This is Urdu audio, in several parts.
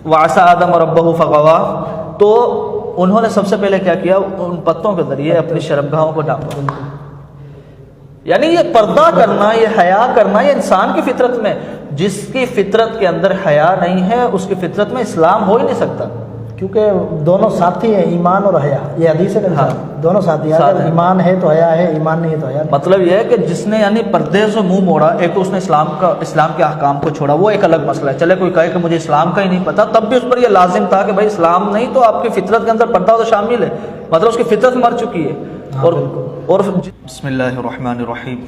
وعصى آدم ربہ فغوا، تو انہوں نے سب سے پہلے کیا کیا؟ ان پتوں کے ذریعے اپنی شرمگاہوں کو ڈھانپا۔ یعنی یہ پردہ کرنا، یہ حیا کرنا، یہ انسان کی فطرت میں، جس کی فطرت کے اندر حیا نہیں ہے اس کی فطرت میں اسلام ہو ہی نہیں سکتا، کیونکہ دونوں ساتھی ہیں، ایمان اور حیا، یہ حدیث ہے، دونوں ساتھی ہیں، اگر ایمان ہے تو حیا ہے، ایمان نہیں ہے تو حیا نہیں۔ مطلب یہ ہے کہ جس نے یعنی پردے سے منہ موڑا، ایک تو اس نے اسلام کے احکام کو چھوڑا، وہ ایک الگ مسئلہ ہے، چلے کوئی کہے کہ مجھے اسلام کا ہی نہیں پتہ، تب بھی اس پر یہ لازم تھا کہ بھائی اسلام نہیں تو آپ کی فطرت کے اندر پردہ تو شامل ہے، مطلب اس کی فطرت مر چکی ہے۔ اور بسم اللہ الرحمن الرحیم،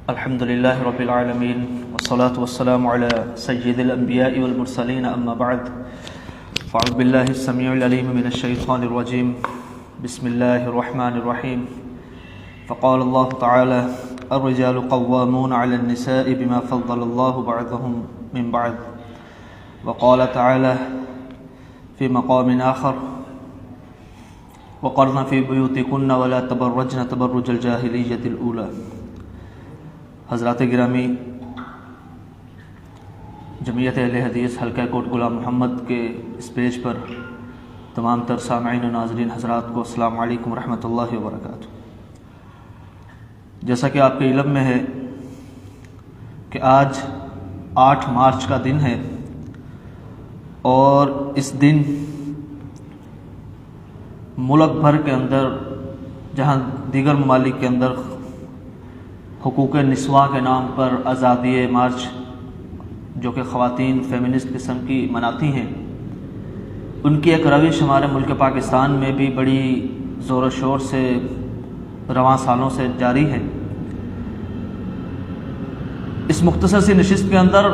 الحمد للہ رب العالمین، والصلاة والسلام علی سید الانبیاء والمرسلین، اما بعد، فاعوذ باللہ السمیع العلیم من الشیطان الرجیم، بسم اللہ الرحمن الرحیم، فقال اللہ تعالی الرجال قوامون علی النساء بما فضل اللہ بعضهم من بعض، وقال تعالی فی مقام آخر وقرن فی بیوتکن ولا تبرجن تبرج الجاہلیۃ الاولی۔ حضرات گرامی، جمعیت اہل حدیث حلقہ کوٹ غلام محمد کے اس پیج پر تمام تر سامعین و ناظرین حضرات کو السلام علیکم ورحمۃ اللہ وبرکاتہ۔ جیسا کہ آپ کے علم میں ہے کہ آج 8 مارچ کا دن ہے، اور اس دن ملک بھر کے اندر، جہاں دیگر ممالک کے اندر حقوق نسواں کے نام پر آزادی مارچ جو کہ خواتین فیمنسٹ قسم کی مناتی ہیں، ان کی ایک روش ہمارے ملک پاکستان میں بھی بڑی زور و شور سے رواں سالوں سے جاری ہے۔ اس مختصر سی نشست کے اندر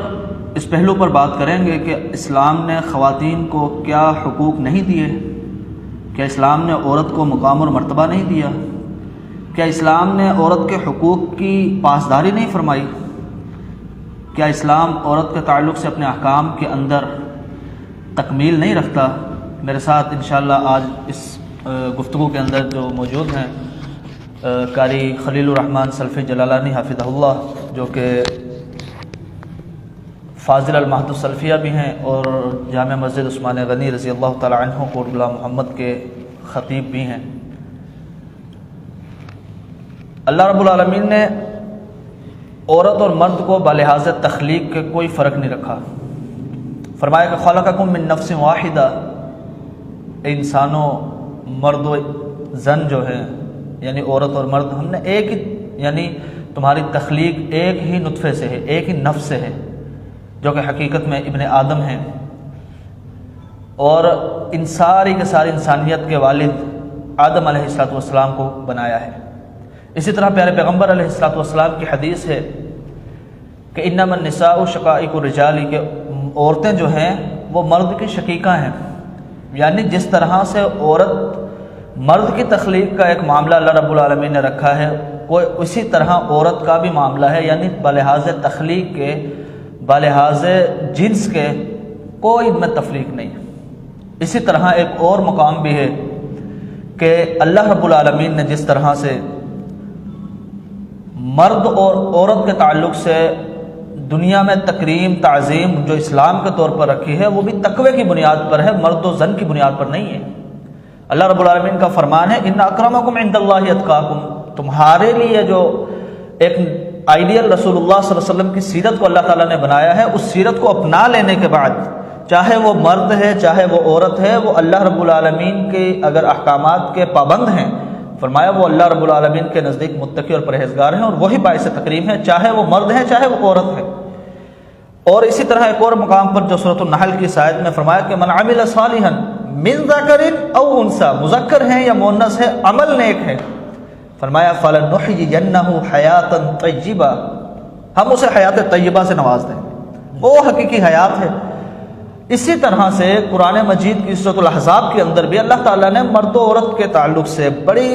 اس پہلو پر بات کریں گے کہ اسلام نے خواتین کو کیا حقوق نہیں دیے، کیا اسلام نے عورت کو مقام اور مرتبہ نہیں دیا، کیا اسلام نے عورت کے حقوق کی پاسداری نہیں فرمائی، کیا اسلام عورت کے تعلق سے اپنے احکام کے اندر تکمیل نہیں رکھتا۔ میرے ساتھ انشاءاللہ آج اس گفتگو کے اندر جو موجود ہیں قاری خلیل الرحمن سلفی جلالانی حافظہ اللہ، جو کہ فاضل المہد السلفیہ بھی ہیں اور جامع مسجد عثمان غنی رضی اللہ تعالی عنہ کوٹ غلام محمد کے خطیب بھی ہیں۔ اللہ رب العالمین نے عورت اور مرد کو بلحاظ تخلیق کے کوئی فرق نہیں رکھا۔ فرمایا کہ خلقکم من نفس واحدہ، انسانوں، مرد و زن جو ہیں یعنی عورت اور مرد، ہم نے ایک ہی، یعنی تمہاری تخلیق ایک ہی نطفے سے ہے، ایک ہی نفس سے ہے، جو کہ حقیقت میں ابن آدم ہیں، اور ان ساری کے ساری انسانیت کے والد آدم علیہ السلام کو بنایا ہے۔ اسی طرح پیارے پیغمبر علیہ السلام کی حدیث ہے کہ انما النساء شقائق الرجال، کہ عورتیں جو ہیں وہ مرد کی شقیقہ ہیں، یعنی جس طرح سے عورت مرد کی تخلیق کا ایک معاملہ اللہ رب العالمین نے رکھا ہے، کوئی اسی طرح عورت کا بھی معاملہ ہے، یعنی بلحاظ تخلیق کے، بلحاظ جنس کے کوئی میں تفریق نہیں۔ اسی طرح ایک اور مقام بھی ہے کہ اللہ رب العالمین نے جس طرح سے مرد اور عورت کے تعلق سے دنیا میں تکریم تعظیم جو اسلام کے طور پر رکھی ہے، وہ بھی تقوی کی بنیاد پر ہے، مرد و زن کی بنیاد پر نہیں ہے۔ اللہ رب العالمین کا فرمان ہے ان اکرمکم عند اللہ اتقاکم، تمہارے لیے جو ایک آئیڈیل رسول اللہ صلی اللہ علیہ وسلم کی سیرت کو اللہ تعالیٰ نے بنایا ہے، اس سیرت کو اپنا لینے کے بعد، چاہے وہ مرد ہے چاہے وہ عورت ہے، وہ اللہ رب العالمین کے اگر احکامات کے پابند ہیں، فرمایا وہ اللہ رب العالمین کے نزدیک متقی اور پرہیزگار ہیں، اور وہی باعث تکریم ہے، چاہے وہ مرد ہے چاہے وہ عورت ہے۔ اور اسی طرح ایک اور مقام پر جو سورۃ النحل کی اس آیت میں فرمایا کہ من عمل صالحا من ذکر او انثی، مذکر ہیں یا مؤنث ہے، عمل نیک ہے، فرمایا فلنحیینہ حیاتا طیبہ، ہم اسے حیات طیبہ سے نواز دیں، وہ حقیقی حیات ہے۔ اسی طرح سے قرآن مجید کی سورۃ الاحزاب کے اندر بھی اللہ تعالیٰ نے مرد و عورت کے تعلق سے بڑی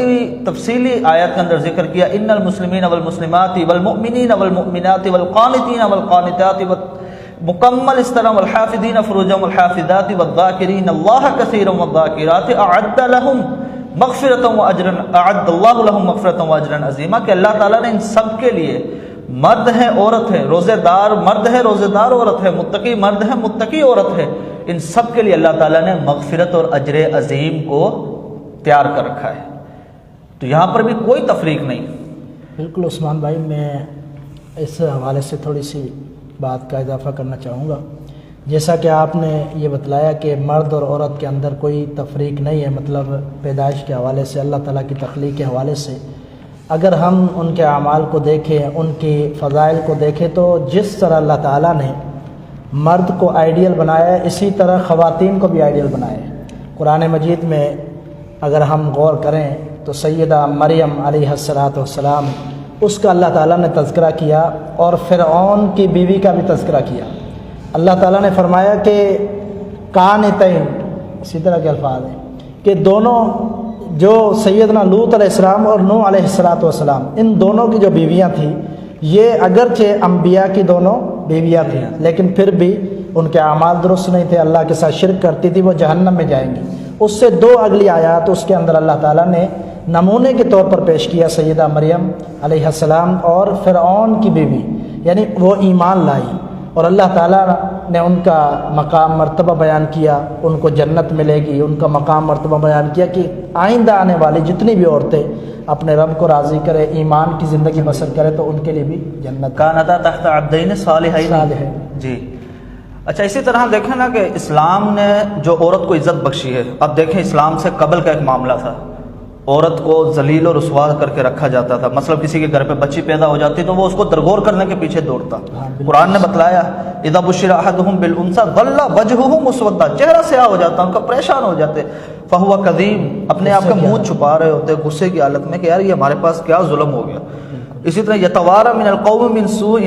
تفصیلی آیت کے اندر ذکر کیا، ان المسلمین والمسلمات والمؤمنین والمؤمنات والقانتین والقانتات، مکمل اس طرح والحافظین فروجهم والحافظات والذاکرین اللہ کثیرا والذاکرات اعد لهم مغفرۃ واجرا، اعد اللہ لهم مغفرۃ واجرا عظیما، کہ اللہ تعالیٰ نے ان سب کے لیے مرد ہے عورت ہے، روزے دار مرد ہے روزے دار عورت ہے، متقی مرد ہے متقی عورت ہے، ان سب کے لیے اللہ تعالیٰ نے مغفرت اور اجر عظیم کو تیار کر رکھا ہے۔ تو یہاں پر بھی کوئی تفریق نہیں۔ بالکل عثمان بھائی، میں اس حوالے سے تھوڑی سی بات کا اضافہ کرنا چاہوں گا۔ جیسا کہ آپ نے یہ بتلایا کہ مرد اور عورت کے اندر کوئی تفریق نہیں ہے، مطلب پیدائش کے حوالے سے، اللہ تعالیٰ کی تخلیق کے حوالے سے اگر ہم ان کے اعمال کو دیکھیں، ان کی فضائل کو دیکھیں، تو جس طرح اللہ تعالیٰ نے مرد کو آئیڈیل بنایا ہے، اسی طرح خواتین کو بھی آئیڈیل بنایا ہے۔ قرآن مجید میں اگر ہم غور کریں تو سیدہ مریم علیہ السلام، اس کا اللہ تعالیٰ نے تذکرہ کیا، اور فرعون کی بیوی کا بھی تذکرہ کیا۔ اللہ تعالیٰ نے فرمایا کہ قانتین، اسی طرح کے الفاظ ہیں کہ دونوں جو سیدنا لوط علیہ السلام اور نوح علیہ السلام، ان دونوں کی جو بیویاں تھیں، یہ اگرچہ انبیاء کی دونوں بیویاں تھیں، لیکن پھر بھی ان کے اعمال درست نہیں تھے، اللہ کے ساتھ شرک کرتی تھی، وہ جہنم میں جائیں گی۔ اس سے دو اگلی آیات اس کے اندر اللہ تعالیٰ نے نمونے کے طور پر پیش کیا، سیدہ مریم علیہ السلام اور فرعون کی بیوی، یعنی وہ ایمان لائی، اور اللہ تعالیٰ نے ان کا مقام مرتبہ بیان کیا، ان کو جنت ملے گی، ان کا مقام مرتبہ بیان کیا کہ آئندہ آنے والی جتنی بھی عورتیں اپنے رب کو راضی کرے، ایمان کی زندگی بسر کرے، تو ان کے لیے بھی جنت۔ کانتا تحت عبدین صالحین۔ جی اچھا، اسی طرح دیکھیں نا کہ اسلام نے جو عورت کو عزت بخشی ہے، اب دیکھیں اسلام سے قبل کا ایک معاملہ تھا، عورت کو ذلیل و رسوا کر کے رکھا جاتا تھا۔ مثلا کسی کے گھر پہ بچی پیدا ہو جاتی تو وہ اس کو درگور کرنے کے پیچھے دوڑتا۔ قرآن نے بتلایا اذا بشر احدهم بالانثى ظل وجهه مسودا، چہرہ سیاہ ہو جاتا، ان کا پریشان ہو جاتے، فهو كظيم، اپنے آپ کا منہ چھپا رہے ہوتے غصے کی حالت میں کہ یار یہ ہمارے پاس کیا ظلم ہو گیا۔ اسی طرح یتوارى من القوم من سوء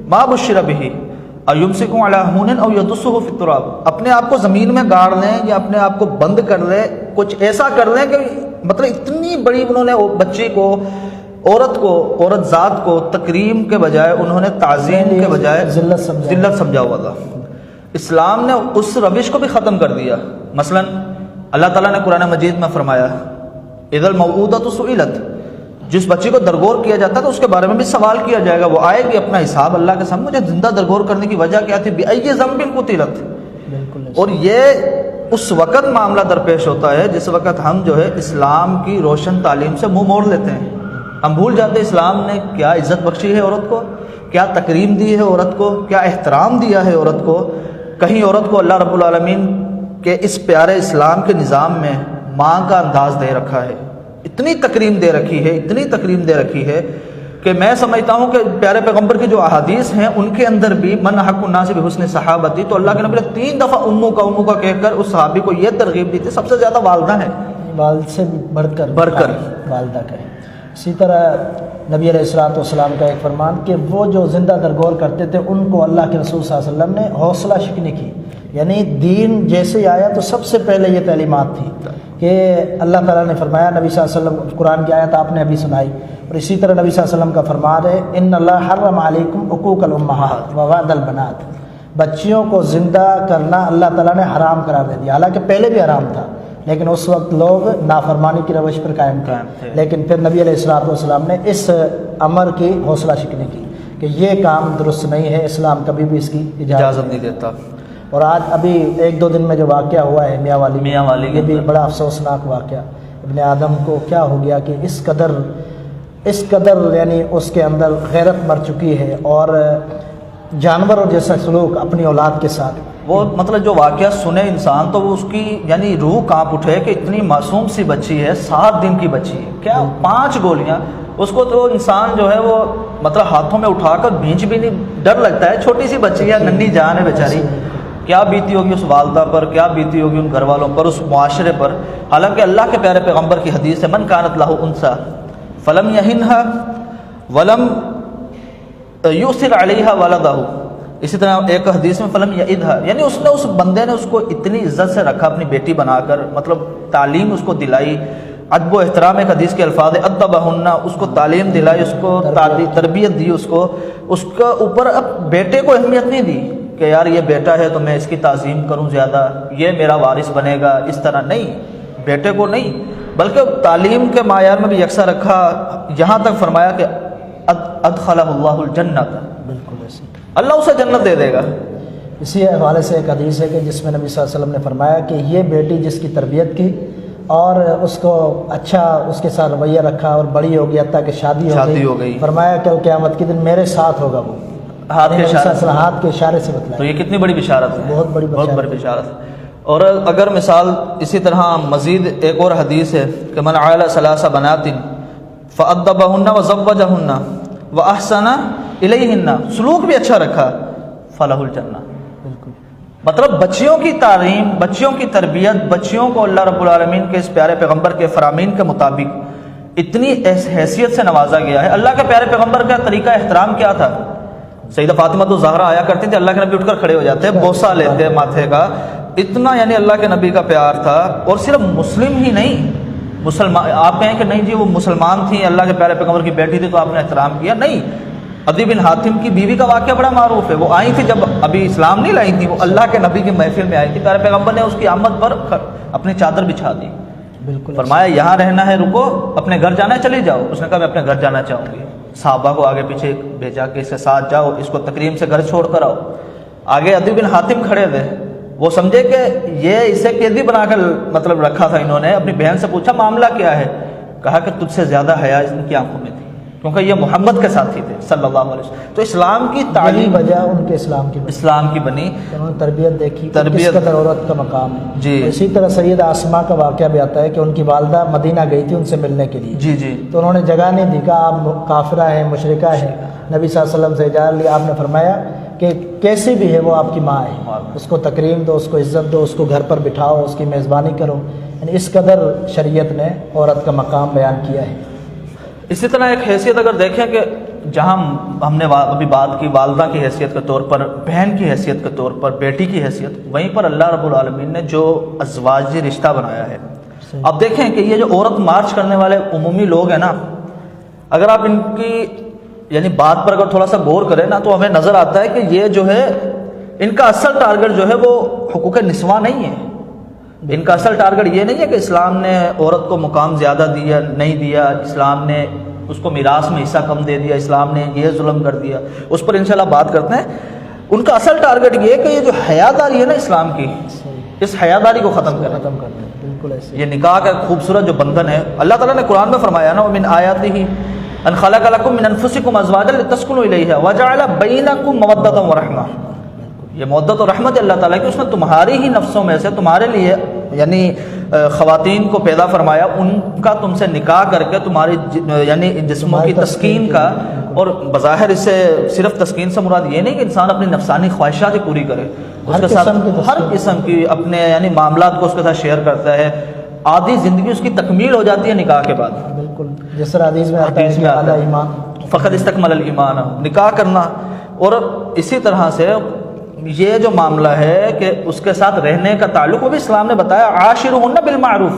ما بشر به ایمسکو علی ہون او یدسہ فی التراب، اپنے آپ کو زمین میں گاڑ لیں یا اپنے آپ کو بند کر لیں، کچھ ایسا کر لیں کہ مطلب اتنی بڑی انہوں نے بچی کو، عورت ذات کو تکریم کے بجائے انہوں نے تعظیم کے بجائے ذلت سمجھا ہوا تھا۔ اسلام نے اس روش کو بھی ختم کر دیا۔ مثلا اللہ تعالیٰ نے قرآن مجید میں فرمایا اذا الموءودۃ سئلت، جس بچی کو درگور کیا جاتا ہے تو اس کے بارے میں بھی سوال کیا جائے گا، وہ آئے گی اپنا حساب اللہ کے سامنے، مجھے زندہ درگور کرنے کی وجہ کیا تھی، بأی ذنب قتلت۔ اور یہ اس وقت معاملہ درپیش ہوتا ہے جس وقت ہم جو ہے اسلام کی روشن تعلیم سے منہ موڑ لیتے ہیں، ہم بھول جاتے ہیں اسلام نے کیا عزت بخشی ہے عورت کو، کیا تکریم دی ہے عورت کو، کیا احترام دیا ہے عورت کو۔ کہیں عورت کو اللہ رب العالمین کے اس پیارے اسلام کے نظام میں ماں کا انداز دے رکھا ہے، اتنی تکریم دے رکھی ہے، اتنی تکریم دے رکھی ہے کہ میں سمجھتا ہوں کہ پیارے پیغمبر کی جو احادیث ہیں ان کے اندر بھی من حق الناس بحسن صحابتی، تو اللہ کے نبی نے 3 دفعہ امو کا کہہ کر اس صحابی کو یہ ترغیب دی تھی، سب سے زیادہ والدہ ہیں، والد سے بڑھ کر والدہ کا ہے۔ اسی طرح نبی علیہ السلام کا ایک فرمان کہ وہ جو زندہ درگور کرتے تھے ان کو اللہ کے رسول صلی اللہ علیہ وسلم نے حوصلہ شکنی کی، یعنی دین جیسے آیا تو سب سے پہلے یہ تعلیمات تھی کہ اللہ تعالیٰ نے فرمایا، نبی صلی اللہ علیہ وسلم قرآن کی آیت آپ نے ابھی سنائی، اور اسی طرح نبی صلی اللہ علیہ وسلم کا فرمان ہے ان اللہ حرم علیکم عقوق الامہات ووعد البنات، بچیوں کو زندہ کرنا اللہ تعالیٰ نے حرام قرار دے دیا، حالانکہ پہلے بھی حرام تھا لیکن اس وقت لوگ نافرمانی کی روش پر قائم تھے، لیکن پھر نبی علیہ السلام نے اس امر کی حوصلہ شکنی کی کہ یہ کام درست نہیں ہے، اسلام کبھی بھی اس کی اجازت نہیں دیتا۔ اور آج ابھی 1-2 دن میں جو واقعہ ہوا ہے میاں والی یہ بھی بڑا افسوسناک واقعہ، ابن آدم کو کیا ہو گیا کہ اس قدر یعنی اس کے اندر غیرت مر چکی ہے، اور جانوروں جیسا سلوک اپنی اولاد کے ساتھ، وہ مطلب جو واقعہ سنے انسان تو وہ اس کی یعنی روح کانپ اٹھے کہ اتنی معصوم سی بچی ہے، 7 دن کی بچی ہے، کیا 5 گولیاں، اس کو تو انسان جو ہے وہ مطلب ہاتھوں میں اٹھا کر بھینچ بھی نہیں، ڈر لگتا ہے، چھوٹی سی بچی ہے، ننھی جان ہے بیچاری، کیا بیتی ہوگی اس والدہ پر، کیا بیتی ہوگی ان گھر والوں پر، اس معاشرے پر۔ حالانکہ اللہ کے پیارے پیغمبر کی حدیث ہے من کانت لہ انثی فلم یہنھا ولم یؤثر علیہا ولدہ، اسی طرح ایک حدیث میں فلم یعدھا، یعنی اس بندے نے اس کو اتنی عزت سے رکھا اپنی بیٹی بنا کر، مطلب تعلیم اس کو دلائی، ادب و احترام، ایک حدیث کے الفاظ ادبہن، اس کو تعلیم دلائی، اس کو تربیت دی، اس کا اوپر اب بیٹے کو اہمیت نہیں دی کہ یار یہ بیٹا ہے تو میں اس کی تعظیم کروں زیادہ، یہ میرا وارث بنے گا، اس طرح نہیں، بیٹے کو نہیں، بلکہ تعلیم کے معیار میں بھی یکساں رکھا، یہاں تک فرمایا کہ ادخلہ اللہ الجنۃ، بالکل ایسے. اللہ اسے جنت دے دے گا. اسی حوالے سے ایک حدیث ہے کہ جس میں نبی صلی اللہ علیہ وسلم نے فرمایا کہ یہ بیٹی جس کی تربیت کی اور اس کو اچھا اس کے ساتھ رویہ رکھا اور بڑی ہو گئی حتیٰ کہ شادی ہو گئی، فرمایا کل قیامت کے دن میرے ساتھ ہوگا وہ. ہاتھ کے اشارے سے بتلایا. تو یہ کتنی بڑی بشارت ہے، بہت بڑی بشارت ہے. اور اگر مثال اسی طرح مزید ایک اور حدیث ہے کہ من عال ثلاث بنات فأدبهن وزوجهن وأحسن إليهن، سلوک بھی اچھا رکھا، فلہ الجنہ. مطلب بچیوں کی تعلیم، بچیوں کی تربیت، بچیوں کو اللہ رب العالمین کے اس پیارے پیغمبر کے فرامین کے مطابق اتنی حیثیت سے نوازا گیا ہے. اللہ کے پیارے پیغمبر کا طریقہ احترام کیا تھا؟ سیدہ فاطمہ تو زہرا آیا کرتی تھی، اللہ کے نبی اٹھ کر کھڑے ہو جاتے، بوسہ لیتے ماتھے کا. اتنا یعنی اللہ کے نبی کا پیار تھا. اور صرف مسلم ہی نہیں، مسلمان آپ کہیں کہ نہیں جی وہ مسلمان تھی، اللہ کے پیارے پیغمبر کی بیٹی تھی تو آپ نے احترام کیا، نہیں. عدی بن حاتم کی بیوی کا واقعہ بڑا معروف ہے. وہ آئی تھی جب ابھی اسلام نہیں لائی تھی، وہ اللہ کے نبی کی محفل میں آئی تھی، پیارے پیغمبر نے اس کی آمد پر اپنی چادر بچھا دی. بالکل فرمایا یہاں رہنا ہے رکو، اپنے گھر جانا ہے چلی جاؤ. اس نے کہا میں اپنے گھر جانا چاہوں گی. صحابہ کو آگے پیچھے بھیجا کہ اس کے ساتھ جاؤ، اس کو تکریم سے گھر چھوڑ کر آؤ. آگے عدی بن حاتم کھڑے تھے، وہ سمجھے کہ یہ اسے قیدی بنا کر مطلب رکھا تھا انہوں نے. اپنی بہن سے پوچھا معاملہ کیا ہے؟ کہا کہ تجھ سے زیادہ حیا ان کی آنکھوں میں تھی، کیونکہ یہ محمد کے ساتھی تھے صلی اللہ علیہ وسلم. تو اسلام کی تعلیم وجہ ان کے اسلام کی بنی، انہوں نے تربیت دیکھی، کس قدر عورت کا مقام ہے. جی. اسی طرح سیدہ اسماء کا واقعہ بھی آتا ہے کہ ان کی والدہ مدینہ گئی تھی ان سے ملنے کے لیے. جی جی. تو انہوں نے جگہ نہیں دی، کہا آپ کافرہ ہیں، مشرکہ ہیں. نبی صلی اللہ علیہ وسلم سے اجازت لی. آپ نے فرمایا کہ کیسی بھی ہے وہ آپ کی ماں ہے، اس کو تکریم دو، اس کو عزت دو، اس کو گھر پر بٹھاؤ، اس کی میزبانی کرو. یعنی اس قدر شریعت نے عورت کا مقام بیان کیا ہے. اسی طرح ایک حیثیت اگر دیکھیں کہ جہاں ہم نے ابھی بات کی والدہ کی حیثیت کے طور پر، بہن کی حیثیت کے طور پر، بیٹی کی حیثیت، وہیں پر اللہ رب العالمین نے جو ازواجی رشتہ بنایا ہے. اب دیکھیں کہ یہ جو عورت مارچ کرنے والے عمومی لوگ ہیں نا، اگر آپ ان کی یعنی بات پر اگر تھوڑا سا غور کریں نا تو ہمیں نظر آتا ہے کہ یہ جو ہے ان کا اصل ٹارگٹ جو ہے وہ حقوق نسواں نہیں ہے. ان کا اصل ٹارگٹ یہ نہیں ہے کہ اسلام نے عورت کو مقام زیادہ دیا نہیں دیا، اسلام نے اس کو میراث میں حصہ کم دے دیا، اسلام نے یہ ظلم کر دیا، اس پر انشاءاللہ بات کرتے ہیں. ان کا اصل ٹارگٹ یہ ہے کہ یہ جو حیاداری ہے نا اسلام کی، اس حیاداری کو ختم کریں. بالکل ایسے. یہ نکاح کا خوبصورت جو بندھن ہے، اللہ تعالیٰ نے قرآن میں فرمایا نا وَمِنْ آیَاتِهِ أَنْ خَلَقَ لَكُم مِّنْ أَنفُسِكُمْ أَزْوَاجًا لِتَسْكُنُوا إِلَيْهَا وَجَعَلَ بَيْنَكُم مَّوَدَّةً وَرَحْمَةً. یہ مودت اور رحمت اللہ تعالیٰ کی، اس نے تمہاری ہی نفسوں میں سے تمہارے لیے یعنی خواتین کو پیدا فرمایا، ان کا تم سے نکاح کر کے تمہاری یعنی جسموں کی تسکین کا. اور بظاہر اس سے صرف تسکین سے مراد یہ نہیں کہ انسان اپنی نفسانی خواہشات پوری کرے، اس کے ساتھ ہر قسم کی اپنے یعنی معاملات کو اس کے ساتھ شیئر کرتا ہے. آدھی زندگی اس کی تکمیل ہو جاتی ہے نکاح کے بعد. بالکل جس طرح حدیث میں آتا ہے کہ اعلی ایمان فقط استکمل الایمان، نکاح کرنا. اور اسی طرح سے یہ جو معاملہ ہے کہ اس کے ساتھ رہنے کا تعلق، وہ بھی اسلام نے بتایا عاشرہن بالمعروف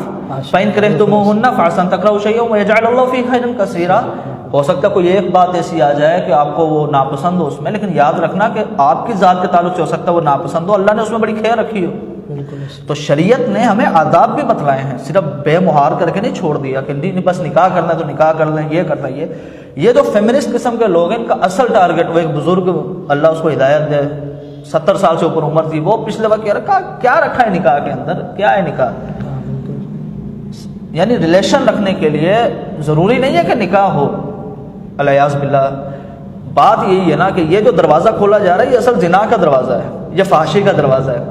فإن کرہتموہن فعسى أن تکرہوا شیئا ویجعل اللہ فیہ خیرا کثیرا. ہو سکتا ہے کوئی ایک بات ایسی آ جائے کہ آپ کو وہ ناپسند ہو اس میں، لیکن یاد رکھنا کہ آپ کی ذات کے تعلق سے ہو سکتا ہے وہ ناپسند ہو، اللہ نے اس میں بڑی خیر رکھی ہو. تو شریعت نے ہمیں آداب بھی بتلائے ہیں، صرف بے مہار کر کے نہیں چھوڑ دیا کہ نہیں بس نکاح کرنا ہے تو نکاح کر لیں، یہ کرنا ہے. یہ جو فیمنسٹ قسم کے لوگ ہیں، ان کا اصل ٹارگٹ، وہ ایک بزرگ اللہ اس کو ہدایت دے 70 سال سے اوپر عمر تھی، وہ پچھلے وقت کیا رکھا ہے نکاح کے اندر، کیا ہے نکاح؟ یعنی ریلیشن رکھنے کے لیے ضروری نہیں ہے کہ نکاح ہو، الیاذ باللہ. بات یہی ہے نا کہ یہ جو دروازہ کھولا جا رہا ہے یہ اصل زنا کا دروازہ ہے، یہ فحاشی کا دروازہ ہے.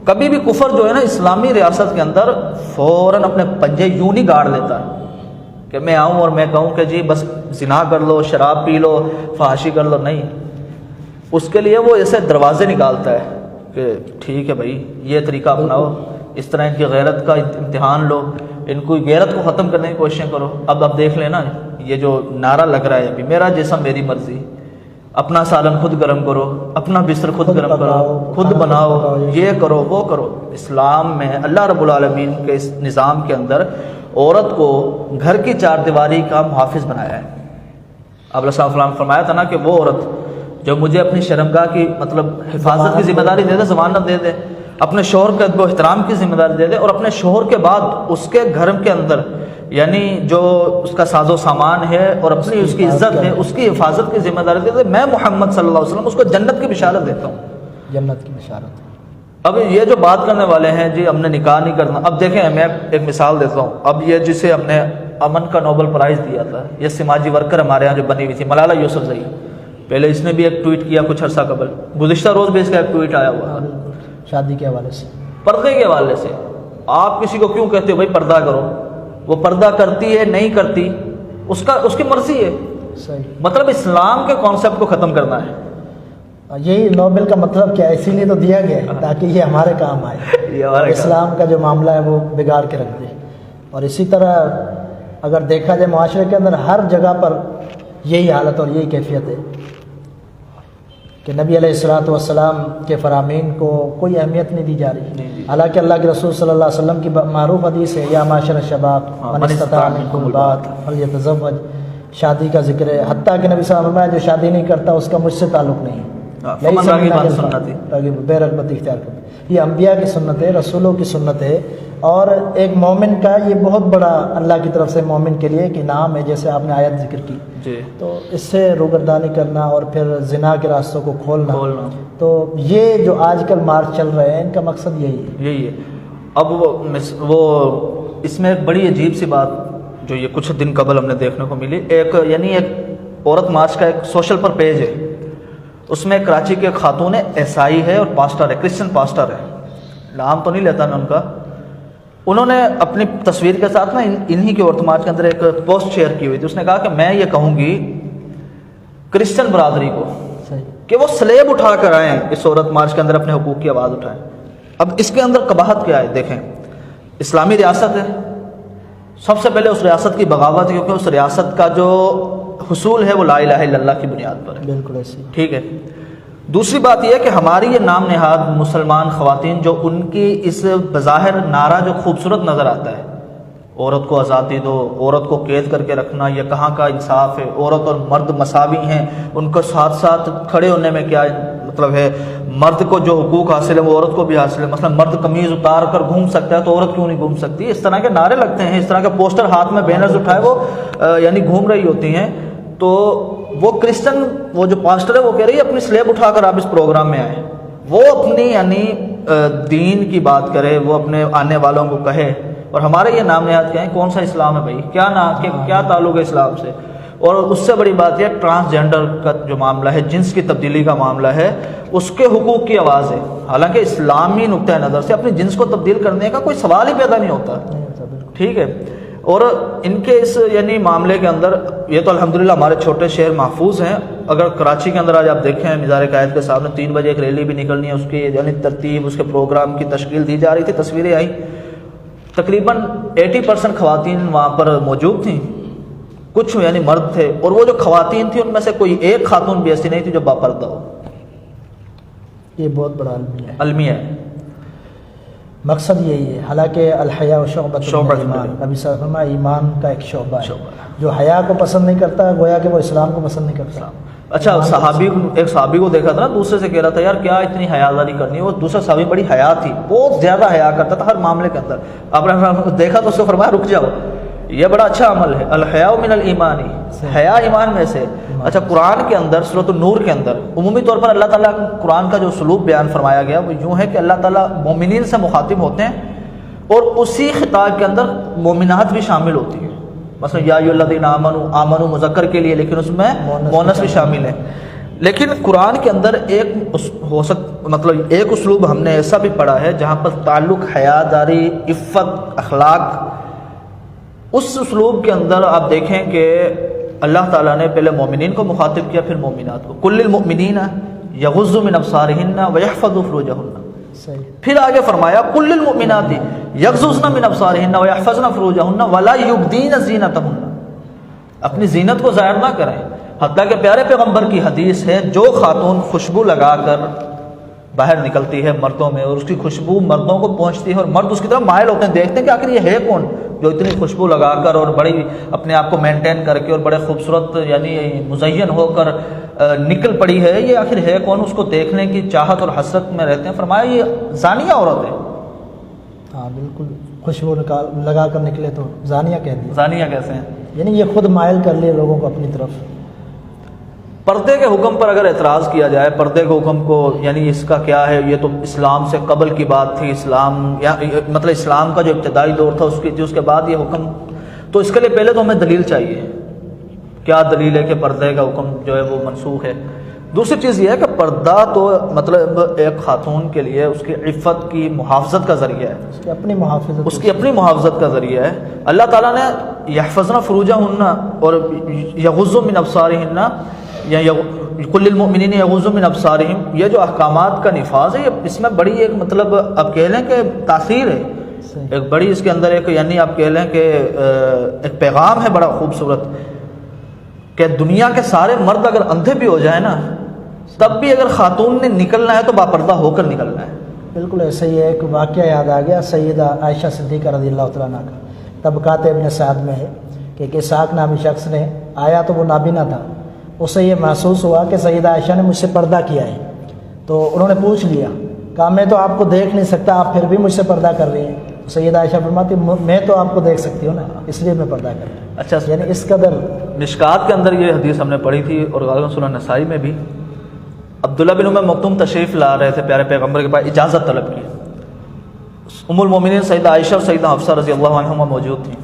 کبھی بھی کفر جو ہے نا اسلامی ریاست کے اندر فوراً اپنے پنجے یوں نہیں گاڑ لیتا کہ میں آؤں اور میں کہوں کہ جی بس زنا کر لو، شراب پی لو، فحاشی کر لو. نہیں، اس کے لیے وہ ایسے دروازے نکالتا ہے کہ ٹھیک ہے بھائی یہ طریقہ اپناؤ، اس طرح ان کی غیرت کا امتحان لو، ان کو غیرت کو ختم کرنے کی کوششیں کرو. اب دیکھ لینا یہ جو نعرہ لگ رہا ہے ابھی، میرا جسم میری مرضی، اپنا سالن خود گرم کرو، اپنا بستر خود گرم کرو، خود بناؤ، یہ کرو وہ کرو. اسلام میں اللہ رب العالمین کے اس نظام کے اندر عورت کو گھر کی چار دیواری کا محافظ بنایا ہے. اب رسول اللہ نے فرمایا تھا نا کہ وہ عورت جو مجھے اپنی شرمگاہ کی مطلب حفاظت کی ذمہ داری دے دے، ضمانت دے دے، اپنے شوہر کے ادب و احترام کی ذمہ داری دے دے، اور اپنے شوہر کے بعد اس کے گھر کے اندر یعنی جو اس کا ساز و سامان ہے اور اپنی اس کی عزت ہے اس کی حفاظت کی ذمہ داری دیتے ہیں. میں محمد صلی اللہ علیہ وسلم اس کو جنت کی بشارت دیتا ہوں. جنت کی بشارت. اب یہ جو بات کرنے والے ہیں جی ہم نے نکاح نہیں کرنا، اب دیکھیں میں ایک مثال دیتا ہوں. اب یہ جسے ہم نے امن کا نوبل پرائز دیا تھا، یہ سماجی ورکر ہمارے ہاں جو بنی ہوئی تھی ملالہ یوسفزئی، پہلے اس نے بھی ایک ٹویٹ کیا کچھ عرصہ قبل، گزشتہ روز بھی اس کا ایک ٹویٹ آیا ہوا شادی کے حوالے سے، پردے کے حوالے سے. آپ کسی کو کیوں کہتے ہو بھائی پردہ کرو؟ وہ پردہ کرتی ہے نہیں کرتی اس کی مرضی ہے. صحیح. مطلب اسلام کے کانسیپٹ کو ختم کرنا ہے. یہی نوبل کا مطلب کیا ہے، اسی لیے تو دیا گیا ہے تاکہ یہ ہمارے کام آئے. یہ ہمارے اسلام کا جو معاملہ ہے وہ بگاڑ کے رکھ دے. اور اسی طرح اگر دیکھا جائے معاشرے کے اندر ہر جگہ پر یہی حالت اور یہی کیفیت ہے کہ نبی علیہ الصلوۃ والسلام کے فرامین کو کوئی اہمیت نہیں دی جا رہی. حالانکہ اللہ کے رسول صلی اللہ علیہ وسلم کی معروف حدیث ہے یا معاشر الشباب من استطاع منکم الباءۃ فلیتزوج، شادی کا ذکر ہے. حتیٰ کہ نبی صلی اللہ علیہ وسلم جو شادی نہیں کرتا اس کا مجھ سے تعلق نہیں ہے، بے رغبت اختیار کرتے. یہ انبیاء کی سنت ہے، رسولوں کی سنت ہے. اور ایک مومن کا یہ بہت بڑا اللہ کی طرف سے مومن کے لیے ایک انعام ہے، جیسے آپ نے آیت ذکر کی جی. تو اس سے روگردانی کرنا اور پھر زنا کے راستوں کو کھولنا. تو یہ جو آج کل مارچ چل رہے ہیں ان کا مقصد یہی ہے. اب وہ اس میں ایک بڑی عجیب سی بات جو یہ کچھ دن قبل ہم نے دیکھنے کو ملی، ایک عورت مارچ کا ایک سوشل پر پیج ہے، اس میں کراچی کے خاتون عیسائی ہے اور پاسٹر ہے، کرسچن پاسٹر ہے، نام تو نہیں لیتا میں ان کا. انہوں نے اپنی تصویر کے ساتھ نا انہی کی عورت مارچ کے اندر ایک پوسٹ شیئر کی ہوئی تھی. اس نے کہا کہ میں یہ کہوں گی کرسچن برادری کو کہ وہ سلیب اٹھا کر آئیں اس عورت مارچ کے اندر اپنے حقوق کی آواز اٹھائیں. اب اس کے اندر قباحت کیا ہے دیکھیں. اسلامی ریاست ہے، سب سے پہلے اس ریاست کی بغاوت، کیونکہ اس ریاست کا جو حصول ہے وہ لا الہ الا اللہ کی بنیاد پر ہے. بالکل ایسی. ٹھیک ہے. دوسری بات یہ ہے کہ ہماری یہ نام نہاد مسلمان خواتین جو ان کی اس بظاہر نعرہ جو خوبصورت نظر آتا ہے، عورت کو آزادی دو، عورت کو قید کر کے رکھنا، یہ کہاں کا انصاف ہے؟ عورت اور مرد مساوی ہیں، ان کو ساتھ ساتھ کھڑے ہونے میں کیا مطلب ہے؟ مرد کو جو حقوق حاصل ہے وہ عورت کو بھی حاصل ہے. مثلا مرد قمیض اتار کر گھوم سکتا ہے تو عورت کیوں نہیں گھوم سکتی؟ اس طرح کے نعرے لگتے ہیں، اس طرح کے پوسٹر ہاتھ میں بینرز اٹھائے وہ یعنی گھوم رہی ہوتی ہیں. تو وہ کرسچن وہ جو پاسٹر ہے وہ کہہ رہی ہے اپنی سلیب اٹھا کر آپ اس پروگرام میں آئیں، وہ اپنی یعنی دین کی بات کرے، وہ اپنے آنے والوں کو کہے. اور ہمارے یہ نام نہاد کیا ہے؟ کون سا اسلام ہے بھائی؟ کیا تعلق ہے اسلام سے؟ اور اس سے بڑی بات یہ ٹرانسجینڈر کا جو معاملہ ہے، جنس کی تبدیلی کا معاملہ ہے، اس کے حقوق کی آواز ہے. حالانکہ اسلامی نقطۂ نظر سے اپنی جنس کو تبدیل کرنے کا کوئی سوال ہی پیدا نہیں ہوتا. ٹھیک ہے. اور ان کے اس یعنی معاملے کے اندر یہ تو الحمدللہ ہمارے چھوٹے شہر محفوظ ہیں. اگر کراچی کے اندر آج آپ دیکھیں مزار قائد کے سامنے 3 بجے ایک ریلی بھی نکلنی ہے، اس کی یعنی ترتیب، اس کے پروگرام کی تشکیل دی جا رہی تھی، تصویریں آئیں، تقریباً 80% خواتین وہاں پر موجود تھیں، کچھ یعنی مرد تھے. اور وہ جو خواتین تھیں ان میں سے کوئی ایک خاتون بھی ایسی نہیں تھی جو باپردہ ہو. یہ بہت بڑا المیہ ہے. مقصد یہی ہے. حالانکہ الحیاء شعبۃ من ایمان، نبی صلی اللہ علیہ وسلم ایمان کا ایک شعبہ ہے. جو حیا کو پسند نہیں کرتا گویا کہ وہ اسلام کو پسند نہیں کرتا. اچھا ایک صحابی کو دیکھا تھا نا، دوسرے سے کہہ رہا تھا یار کیا اتنی حیاداری کرنی ہے. وہ دوسرا صحابی بڑی حیا تھی، بہت زیادہ حیا کرتا تھا ہر معاملے کے اندر. آپ نے دیکھا تو اس کو فرمایا رک جاؤ، یہ بڑا اچھا عمل ہے. الحیاء من الایمان، حیا ایمان میں سے. اچھا قرآن کے اندر سورۃ النور کے اندر عمومی طور پر اللہ تعالیٰ قرآن کا جو اسلوب بیان فرمایا گیا وہ یوں ہے کہ اللہ تعالیٰ مومنین سے مخاطب ہوتے ہیں اور اسی خطاب کے اندر مومنات بھی شامل ہوتی ہیں. مثلا یا ایھا الذین آمنوا مذکر کے لیے، لیکن اس میں مؤنث بھی شامل ہے. لیکن قرآن کے اندر ایک اسلوب ہم نے ایسا بھی پڑھا ہے جہاں پر تعلق حیاداری، عفت، اخلاق، اس اسلوب کے اندر آپ دیکھیں کہ اللہ تعالیٰ نے پہلے مومنین کو مخاطب کیا، پھر مومنات کو. کل المؤمنین یغضوا من ابصارہن ویحفظوا فروجہن. پھر آگے فرمایا کل المؤمنات یغضضن من ابصارہن ویحفظن فروجہن ولا یبدین زینتہن. اپنی زینت کو ظاہر نہ کریں. حتیٰ کہ پیارے پیغمبر کی حدیث ہے جو خاتون خوشبو لگا کر باہر نکلتی ہے مردوں میں اور اس کی خوشبو مردوں کو پہنچتی ہے اور مرد اس کی طرف مائل ہوتے ہیں، دیکھتے ہیں کہ آخر یہ ہے کون جو اتنی خوشبو لگا کر اور بڑی اپنے آپ کو مینٹین کر کے اور بڑے خوبصورت یعنی مزین ہو کر نکل پڑی ہے، یہ آخر ہے کون؟ اس کو دیکھنے کی چاہت اور حسرت میں رہتے ہیں. فرمایا یہ زانیہ عورت ہے. ہاں بالکل. خوشبو لگا کر نکلے تو زانیہ کہہ دیا. زانیہ کیسے ہیں؟ یعنی یہ خود مائل کر لیے لوگوں کو اپنی طرف. پردے کے حکم پر اگر اعتراض کیا جائے، پردے کے حکم کو یعنی اس کا کیا ہے، یہ تو اسلام سے قبل کی بات تھی، اسلام یا مطلب اسلام کا جو ابتدائی دور تھا اس کے بعد یہ حکم، تو اس کے لیے پہلے تو ہمیں دلیل چاہیے. کیا دلیل ہے کہ پردے کا حکم جو ہے وہ منسوخ ہے؟ دوسری چیز یہ ہے کہ پردہ تو مطلب ایک خاتون کے لیے اس کی عفت کی محافظت کا ذریعہ ہے، اس کی اپنی محافظت، اس کی اپنی محافظت کا ذریعہ ہے. اللہ تعالیٰ نے یحفظن فروجہن اور یغضوا من ابصارہن یا کل المؤمنین یغضوا من ابصارہم، یہ جو احکامات کا نفاذ ہے، یہ اس میں بڑی ایک مطلب آپ کہہ لیں کہ تاثیر ہے، ایک بڑی اس کے اندر ایک یعنی آپ کہہ لیں کہ ایک پیغام ہے بڑا خوبصورت، کہ دنیا کے سارے مرد اگر اندھے بھی ہو جائیں نا، تب بھی اگر خاتون نے نکلنا ہے تو باپردہ ہو کر نکلنا ہے. بالکل ایسے ہی ایک واقعہ یاد آ گیا سیدہ عائشہ صدیقہ رضی اللہ تعالیٰ عنہ کا. طبقات ابن سعد میں ہے کہ ایک اسحاق نامی شخص نے آیا تو وہ نابینا تھا، اسے یہ محسوس ہوا کہ سیدہ عائشہ نے مجھ سے پردہ کیا ہے، تو انہوں نے پوچھ لیا، کہا میں تو آپ کو دیکھ نہیں سکتا، آپ پھر بھی مجھ سے پردہ کر رہی ہیں. سیدہ عائشہ فرماتی میں تو آپ کو دیکھ سکتی ہوں نا، اس لیے میں پردہ کر رہی ہوں. اچھا، یعنی اس قدر مشکات کے اندر یہ حدیث ہم نے پڑھی تھی، اور غالباً سنن نسائی میں بھی عبداللہ بن ام مکتوم تشریف لا رہے تھے پیارے پیغمبر کے پاس، اجازت طلب کی. ام المومنین سیدہ عائشہ اور سیدہ حفصہ رضی اللہ عنہما موجود تھیں.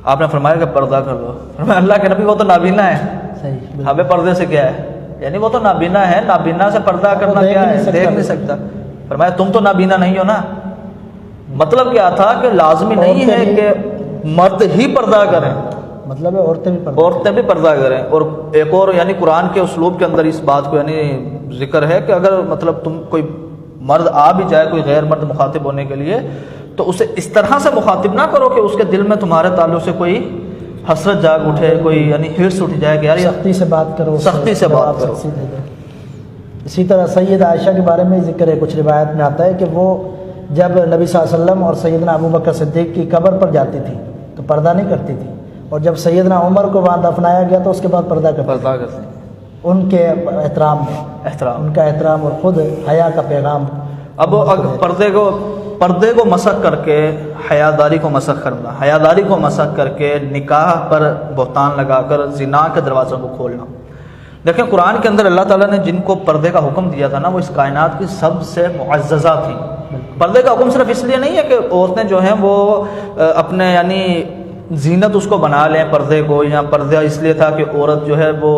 آپ نے فرمایا کہ پردہ کر لو. فرمایا اللہ کے نبی وہ تو نابینا ہے، صحیح، ہمیں پردے سے کیا ہے، یعنی وہ تو نابینا ہے، نابینا سے پردہ کرنا کیا ہے، دیکھ نہیں سکتا. فرمایا تم تو نابینا نہیں ہو نا. مطلب کیا تھا کہ لازمی نہیں ہے کہ مرد ہی پردہ کریں، مطلب ہے عورتیں بھی پردہ کریں. اور ایک اور یعنی قرآن کے اسلوب کے اندر اس بات کو یعنی ذکر ہے کہ اگر مطلب تم کوئی مرد آ بھی جائے کوئی غیر مرد مخاطب ہونے کے لیے، تو اسے اس طرح سے مخاطب نہ کرو کہ اس کے دل میں تمہارے تعلق سے کوئی حسرت جاگ اٹھے، کوئی یعنی ہرس اٹھ جائے کہ یار سختی سے بات کرو، سختی سے بات کرو. اسی طرح سیدہ عائشہ کے بارے میں ذکر ہے، کچھ روایت میں آتا ہے کہ وہ جب نبی صلی اللہ علیہ وسلم اور سیدنا ابو بکر صدیق کی قبر پر جاتی تھی تو پردہ نہیں کرتی تھی، اور جب سیدنا عمر کو وہاں دفنایا گیا تو اس کے بعد پردہ کرتی. ان کے احترام ان کا احترام اور خود حیا کا پیغام. اب پردے کو مسخ کر کے حیاداری کو مسخ کرنا، حیاداری کو مسخ کر کے نکاح پر بہتان لگا کر زنا کے دروازوں کو کھولنا. دیکھیں قرآن کے اندر اللہ تعالیٰ نے جن کو پردے کا حکم دیا تھا نا، وہ اس کائنات کی سب سے معززہ تھیں. پردے کا حکم صرف اس لیے نہیں ہے کہ عورتیں جو ہیں وہ اپنے یعنی زینت اس کو بنا لیں پردے کو، یا پردہ اس لیے تھا کہ عورت جو ہے وہ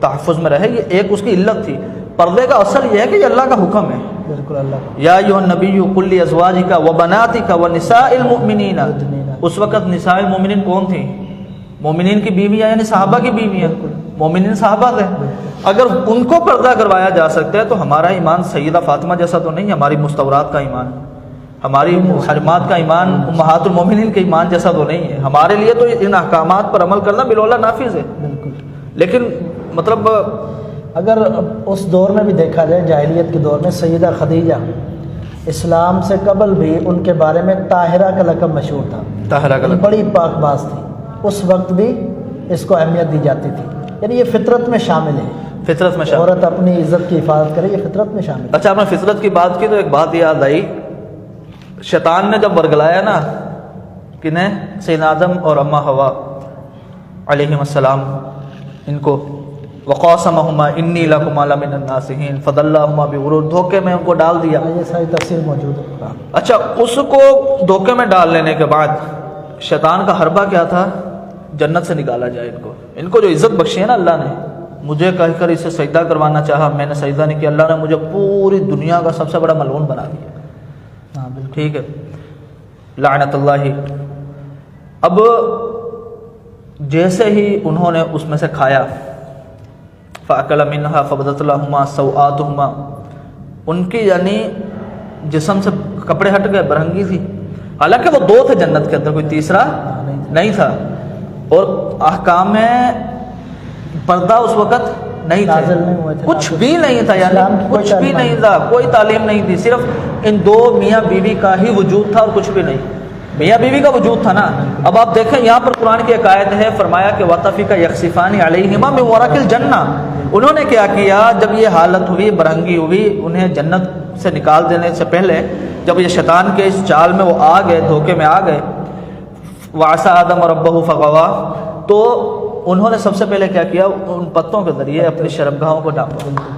تحفظ میں رہے، یہ ایک اس کی علت تھی. پردے کا اصل یہ ہے کہ یہ اللہ کا حکم ہے. بالکل اللہ کا. یا ایھا النبی قل لازواجک وبناتک ونساء المؤمنین. اس وقت نساء المؤمنین کون تھیں؟ مومنین کی بیویاں یعنی صحابہ کی بیویاں. مومنین صحابہ تھے. اگر ان کو پردہ کروایا جا سکتا ہے تو ہمارا ایمان سیدہ فاطمہ جیسا تو نہیں، ہماری مستورات کا ایمان، ہماری محرمات کا ایمان امہات المومنین کے ایمان جیسا تو نہیں ہے. ہمارے لیے تو ان احکامات پر عمل کرنا بالولا نافذ ہے. بالکل. لیکن مطلب اگر اس دور میں بھی دیکھا جائے، جاہلیت کے دور میں سیدہ خدیجہ اسلام سے قبل بھی ان کے بارے میں طاہرہ کا لقب مشہور تھا. طاہرہ کا لقب بڑی پاک باز تھی. اس وقت بھی اس کو اہمیت دی جاتی تھی. یعنی یہ فطرت میں شامل ہے، فطرت میں شامل. عورت اپنی عزت کی حفاظت کرے، یہ فطرت میں شامل ہے. اچھا، آپ نے فطرت کی بات کی تو ایک بات یاد آئی. شیطان نے جب ورگلایا نا کنہیں، سیدنا آدم اور اما حوا علیہم السلام، ان کو وقاسمہما انی لکما لمن الناصحین فدلاہما بغرور، دھوکے میں ان کو ڈال دیا. یہ ساری تفسیر موجود ہے. اچھا، اس کو دھوکے میں ڈال لینے کے بعد شیطان کا حربہ کیا تھا؟ جنت سے نکالا جائے. ان کو جو عزت بخشی ہے نا اللہ نے، مجھے کہہ کر اسے سجدہ کروانا چاہا، میں نے سجدہ نہیں کیا، اللہ نے مجھے پوری دنیا کا سب سے بڑا ملعون بنا دیا. ہاں بالکل. ٹھیک ہے، لعنت اللہ. اب جیسے ہی انہوں نے اس میں سے کھایا، فَأَكَلَ مِنْهَا فَبَدَتْ لَهُمَا سَوْآتُهُمَا، ان کی یعنی جسم سے کپڑے ہٹ گئے، برہنگی تھی. حالانکہ وہ دو تھے جنت کے اندر، کوئی تیسرا نہیں تھا. اور احکام میں پردہ اس وقت نہیں تھا، کچھ بھی نہیں تھا، یعنی کچھ بھی نہیں تھا، کوئی تعلیم نہیں تھی. صرف ان دو میاں بیوی کا ہی وجود تھا اور کچھ بھی نہیں. میاں بیوی کا وجود تھا نا. اب آپ دیکھیں یہاں پر قرآن کی ایک آیت ہے، فرمایا کہ وَطَفِقَ يَخْصِفَانِ عَلَيْهِمَا مِنْ وَرَقِ الْجَنَّةِ. انہوں نے کیا کیا؟ جب یہ حالت ہوئی، برہنگی ہوئی، انہیں جنت سے نکال دینے سے پہلے جب یہ شیطان کے اس چال میں وہ آ گئے، دھوکے میں آ گئے، وعصى آدم ربہ فغوا، تو انہوں نے سب سے پہلے کیا کیا؟ ان پتوں کے ذریعے اپنی شرمگاہوں کو ڈھانپا۔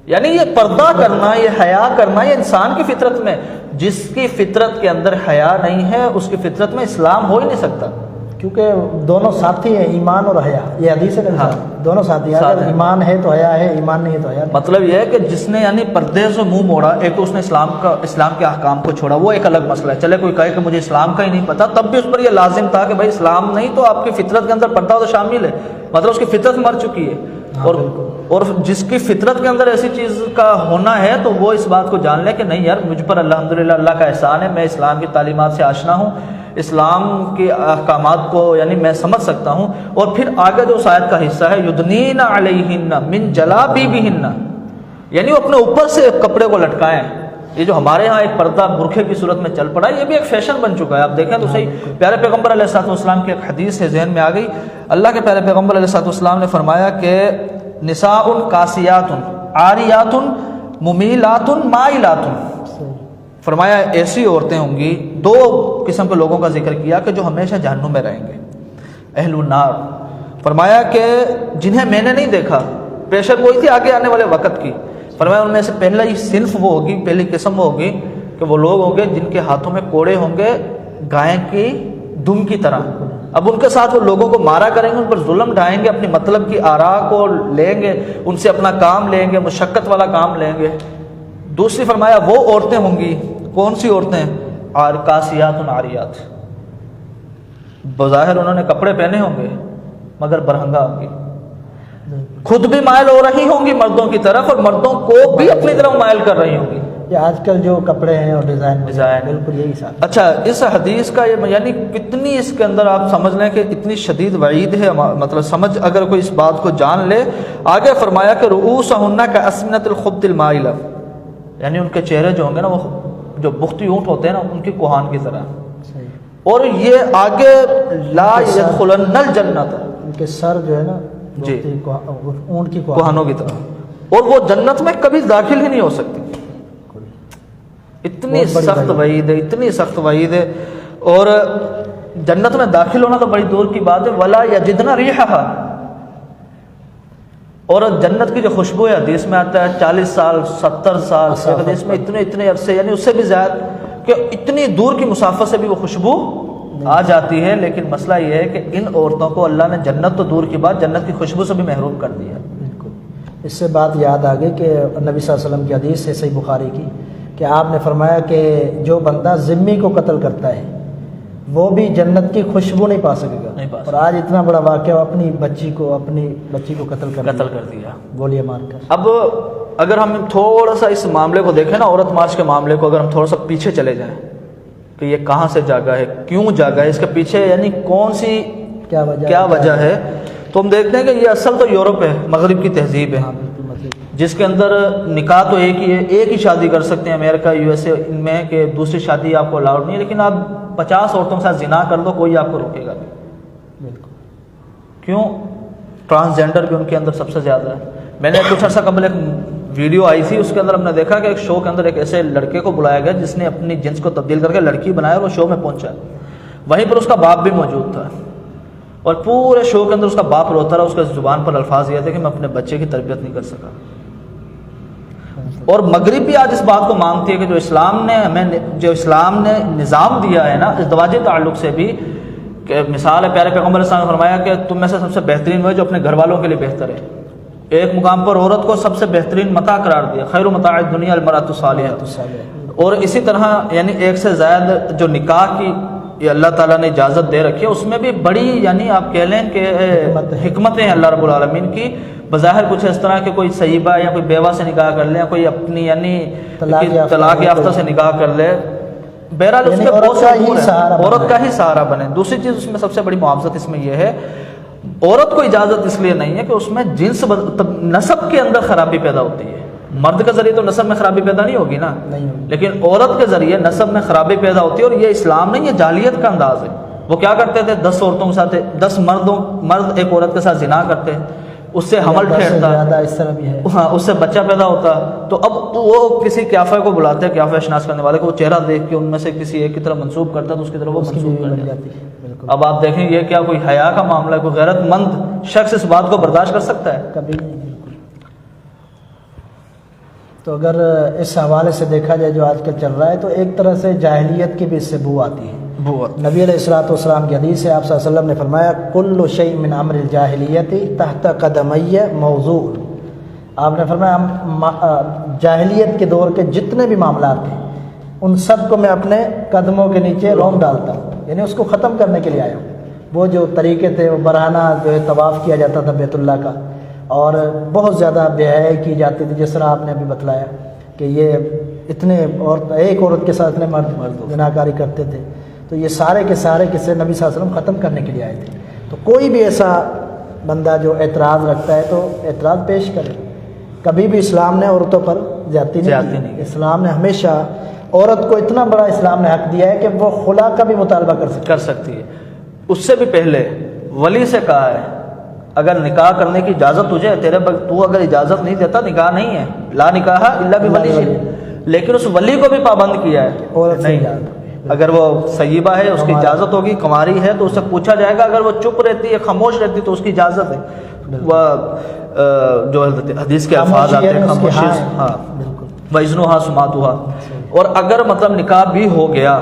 یعنی یہ پردہ کرنا، یہ حیا کرنا، یہ انسان کی فطرت میں، جس کی فطرت کے اندر حیا نہیں ہے اس کی فطرت میں اسلام ہو ہی نہیں سکتا، کیونکہ دونوں ساتھی ہیں، ایمان اور حیا، یہ حدیث ہے، ہاں، دونوں ساتھی ہیں، اگر ایمان ہے تو حیا ہے، ایمان نہیں ہے تو حیا نہیں۔ مطلب یہ ہے کہ جس نے یعنی پردے سے منہ موڑا، ایک تو اس نے اسلام کے احکام کو چھوڑا، وہ ایک الگ مسئلہ ہے، چلے کوئی کہے کہ مجھے اسلام کا ہی نہیں پتا، تب بھی اس پر یہ لازم تھا کہ بھائی اسلام نہیں تو آپ کی فطرت کے اندر پردہ تو شامل ہے، مطلب اس کی فطرت مر چکی ہے، اور جس کی فطرت کے اندر ایسی چیز کا ہونا ہے تو وہ اس بات کو جان لے کہ نہیں یار، مجھ پر الحمدللہ اللہ کا احسان ہے، میں اسلام کی تعلیمات سے آشنا ہوں، اسلام کے احکامات کو یعنی میں سمجھ سکتا ہوں۔ اور پھر آگے جو اس آیت کا حصہ ہے، یدنین علیہن من جلابیبہن، یعنی وہ اپنے اوپر سے کپڑے کو لٹکائیں۔ یہ جو ہمارے ہاں ایک پردہ برقعے کی صورت میں چل پڑا ہے، یہ بھی ایک فیشن بن چکا ہے، آپ دیکھیں تو صحیح۔ پیارے پیغمبر علیہ الصلوۃ والسلام کی ایک حدیث ہے، ذہن میں آ گئی، اللہ کے پیارے پیغمبر علیہ الصلوۃ والسلام نے فرمایا کہ نساء کاسیات عاریات ممیلات مائلات، فرمایا ایسی عورتیں ہوں گی، دو قسم کے لوگوں کا ذکر کیا کہ جو ہمیشہ جہنم میں رہیں گے، اہل النار۔ فرمایا کہ جنہیں میں نے نہیں دیکھا، پریشر وہی تھی آگے آنے والے وقت کی، فرمایا ان میں سے پہلا ہی صنف وہ ہوگی، پہلی قسم وہ ہوگی کہ وہ لوگ ہوں گے جن کے ہاتھوں میں کوڑے ہوں گے گائے کی دم کی طرح، اب ان کے ساتھ وہ لوگوں کو مارا کریں گے، ان پر ظلم ڈھائیں گے، اپنی مطلب کی آراء کو لیں گے، ان سے اپنا کام لیں گے، مشقت والا کام لیں گے۔ دوسری فرمایا وہ عورتیں ہوں گی، کون سی عورتیں؟ کاسیات عاریات، بظاہر انہوں نے کپڑے پہنے ہوں گے مگر برہنگا ہوں گی، خود بھی مائل ہو رہی ہوں گی مردوں کی طرف اور مردوں کو بھی اپنی طرف مائل کر رہی ہوں گی۔ یہ آج کل جو کپڑے ہیں اور ڈیزائن بالکل یہی ساتھ۔ اچھا، اس حدیث کا یہ یعنی کتنی اس کے اندر آپ سمجھ لیں کہ اتنی شدید وعید ہے، مطلب سمجھ اگر کوئی اس بات کو جان لے۔ آگے فرمایا کہ رؤوسہن کاسمنۃ الخبط المائلہ، یعنی ان کے چہرے جو ہوں گے نا، وہ جو بختی اونٹ ہوتے ہیں نا، ان کی کوہان کی طرح، اور یہ آگے لا يدخلن الجنۃ، ان کے سر جو ہے نا جی اونٹ کی کوہانوں کی طرح، اور وہ جنت میں کبھی داخل ہی نہیں ہو سکتی۔ اتنی سخت وعید ہے، اتنی سخت وعید ہے، اور جنت میں داخل ہونا تو بڑی دور کی بات ہے، ولا یجدن ریحھا، اور جنت کی جو خوشبو ہے حدیث میں آتا ہے 40 سال 70 سال، حدیث میں اتنے عرصے یعنی اس سے بھی زیادہ، کہ اتنی دور کی مسافت سے بھی وہ خوشبو آ جاتی ہے۔ لیکن مسئلہ یہ ہے کہ ان عورتوں کو اللہ نے جنت تو دور کی بات، جنت کی خوشبو سے بھی محروم کر دیا۔ بالکل، اس سے بات یاد آ گئی کہ نبی صلی اللہ علیہ وسلم کی حدیث ہے صحیح بخاری کی، کہ آپ نے فرمایا کہ جو بندہ ذمی کو قتل کرتا ہے وہ بھی جنت کی خوشبو نہیں پا سکے گا۔ اور آج اتنا بڑا واقعہ، اپنی بچی کو قتل کر دیا گولیاں مار کر۔ اب اگر ہم تھوڑا سا اس معاملے کو دیکھیں نا، عورت مارچ کے معاملے کو، اگر ہم تھوڑا سا پیچھے چلے جائیں کہ یہ کہاں سے جاگا ہے، کیوں جاگا ہے، اس کے پیچھے یعنی کون سی کیا وجہ ہے، تو ہم دیکھتے ہیں کہ یہ اصل تو یورپ ہے، مغرب کی تہذیب ہے، جس کے اندر نکاح تو ایک ہی ہے، ایک ہی شادی کر سکتے ہیں، امریکہ USA ان میں کہ دوسری شادی آپ کو الاؤڈ نہیں ہے، لیکن آپ 50 عورتوں کے ساتھ زنا کر دو، کوئی آپ کو روکے گا نہیں۔ بالکل، کیوں؟ ٹرانسجینڈر بھی ان کے اندر سب سے زیادہ ہے۔ میں نے کچھ عرصہ قبل ایک ویڈیو آئی تھی، اس کے اندر ہم نے دیکھا کہ ایک شو کے اندر ایک ایسے لڑکے کو بلایا گیا جس نے اپنی جنس کو تبدیل کر کے لڑکی بنایا، اور وہ شو میں پہنچا، وہیں پر اس کا باپ بھی موجود تھا، اور پورے شو کے اندر اس کا باپ روتا رہا، اس کے زبان پر الفاظ یہ تھے کہ میں اپنے بچے کی تربیت نہیں کر سکا۔ اور مغرب بھی آج اس بات کو مانگتی ہے کہ جو اسلام نے نظام دیا ہے نا ازدواجی تعلق سے بھی، کہ مثال ہے پیارے پیغمبر صلی اللہ علیہ وسلم نے فرمایا کہ تم میں سے سب سے بہترین وہ ہے جو اپنے گھر والوں کے لیے بہتر ہے۔ ایک مقام پر عورت کو سب سے بہترین متاع قرار دیا، خیر متاع الدنیا المرأۃ الصالحہ۔ اور اسی طرح یعنی ایک سے زائد جو نکاح کی یہ اللہ تعالیٰ نے اجازت دے رکھی ہے، اس میں بھی بڑی یعنی آپ کہہ لیں کہ حکمتیں ہیں اللہ رب العالمین کی۔ بظاہر کچھ اس طرح کہ کوئی صحیبہ یا کوئی بیوہ سے نکاح کر لے، یا کوئی اپنی یعنی طلاق یافتہ سے نکاح کر لے، بہرحال اس کے بہت سے عورت کا ہی سہارا بنے۔ دوسری چیز اس میں سب سے بڑی معاوضت اس میں یہ ہے، عورت کو اجازت اس لیے نہیں ہے کہ اس میں جنس نسب کے اندر خرابی پیدا ہوتی ہے۔ مرد کے ذریعے تو نسب میں خرابی پیدا نہیں ہوگی نا، لیکن عورت کے ذریعے نسب میں خرابی پیدا ہوتی ہے، اور یہ اسلام نہیں، یہ جاہلیت کا انداز ہے۔ وہ کیا کرتے تھے، 10 عورتوں کے ساتھ 10 مرد ایک عورت کے ساتھ زنا کرتے، اس سے حمل ٹھہرتا، زیادہ اس طرح بھی ہے، ہاں اس سے بچہ پیدا ہوتا. تو اب وہ کسی قیافہ کو بلاتے ہیں، قیافہ شناس کرنے والے کو، وہ چہرہ دیکھ کے ان میں سے کسی ایک کی طرف منسوب کرتا ہے تو اس کی طرف وہ اس کی منسوب بیوی کر بن جاتا ہے. جاتی ہے. بالکل، اب آپ دیکھیں یہ کیا کوئی حیا کا معاملہ ہے؟ کوئی غیرت مند شخص اس بات کو برداشت کر سکتا ہے؟ کبھی نہیں. بالکل. تو اگر اس حوالے سے دیکھا جائے جو آج کل چل رہا ہے، تو ایک طرح سے جاہلیت کی بھی اس سے بو آتی ہے. نبی علیہ الصلوۃ والسلام کی حدیث ہے، آپ صلی اللہ علیہ وسلم نے فرمایا کل شیء من امر الجاہلیت تحت قدمی موضوع. آپ نے فرمایا جاہلیت کے دور کے جتنے بھی معاملات ہیں ان سب کو میں اپنے قدموں کے نیچے رونق ڈالتا ہوں، یعنی اس کو ختم کرنے کے لیے آیا ہوں. وہ جو طریقے تھے، وہ برہنہ جو ہے طواف کیا جاتا تھا بیت اللہ کا، اور بہت زیادہ بے حیائی کی جاتی تھی، جس طرح آپ نے ابھی بتلایا کہ یہ اتنے ایک عورت کے ساتھ اتنے مرد زناکاری کرتے تھے. تو یہ سارے کے سارے قصے نبی صلی اللہ علیہ وسلم ختم کرنے کے لیے آئے تھے. تو کوئی بھی ایسا بندہ جو اعتراض رکھتا ہے تو اعتراض پیش کرے. کبھی بھی اسلام نے عورتوں پر زیادتی نہیں کی. اسلام نے ہمیشہ عورت کو اتنا بڑا اسلام نے حق دیا ہے کہ وہ خلا کا بھی مطالبہ کر سکتی ہے. اس سے بھی پہلے ولی سے کہا ہے اگر نکاح کرنے کی اجازت تجھے تو اگر اجازت نہیں دیتا نکاح نہیں ہے، لا نکاح الا بولی. لیکن اس ولی کو بھی پابند کیا ہے عورت سے نہیں، اگر وہ سیبہ ہے اس کی اجازت ہوگی، کنواری ہے تو اس سے پوچھا جائے گا، اگر وہ چپ رہتی ہے خاموش رہتی تو اس کی اجازت ہے. وہ جو حدیث کے الفاظ آتے ہیں خاموشی، ہاں وَإِذْنُهَا سُمَاتُهَا. اور اگر مطلب نکاح بھی ہو گیا،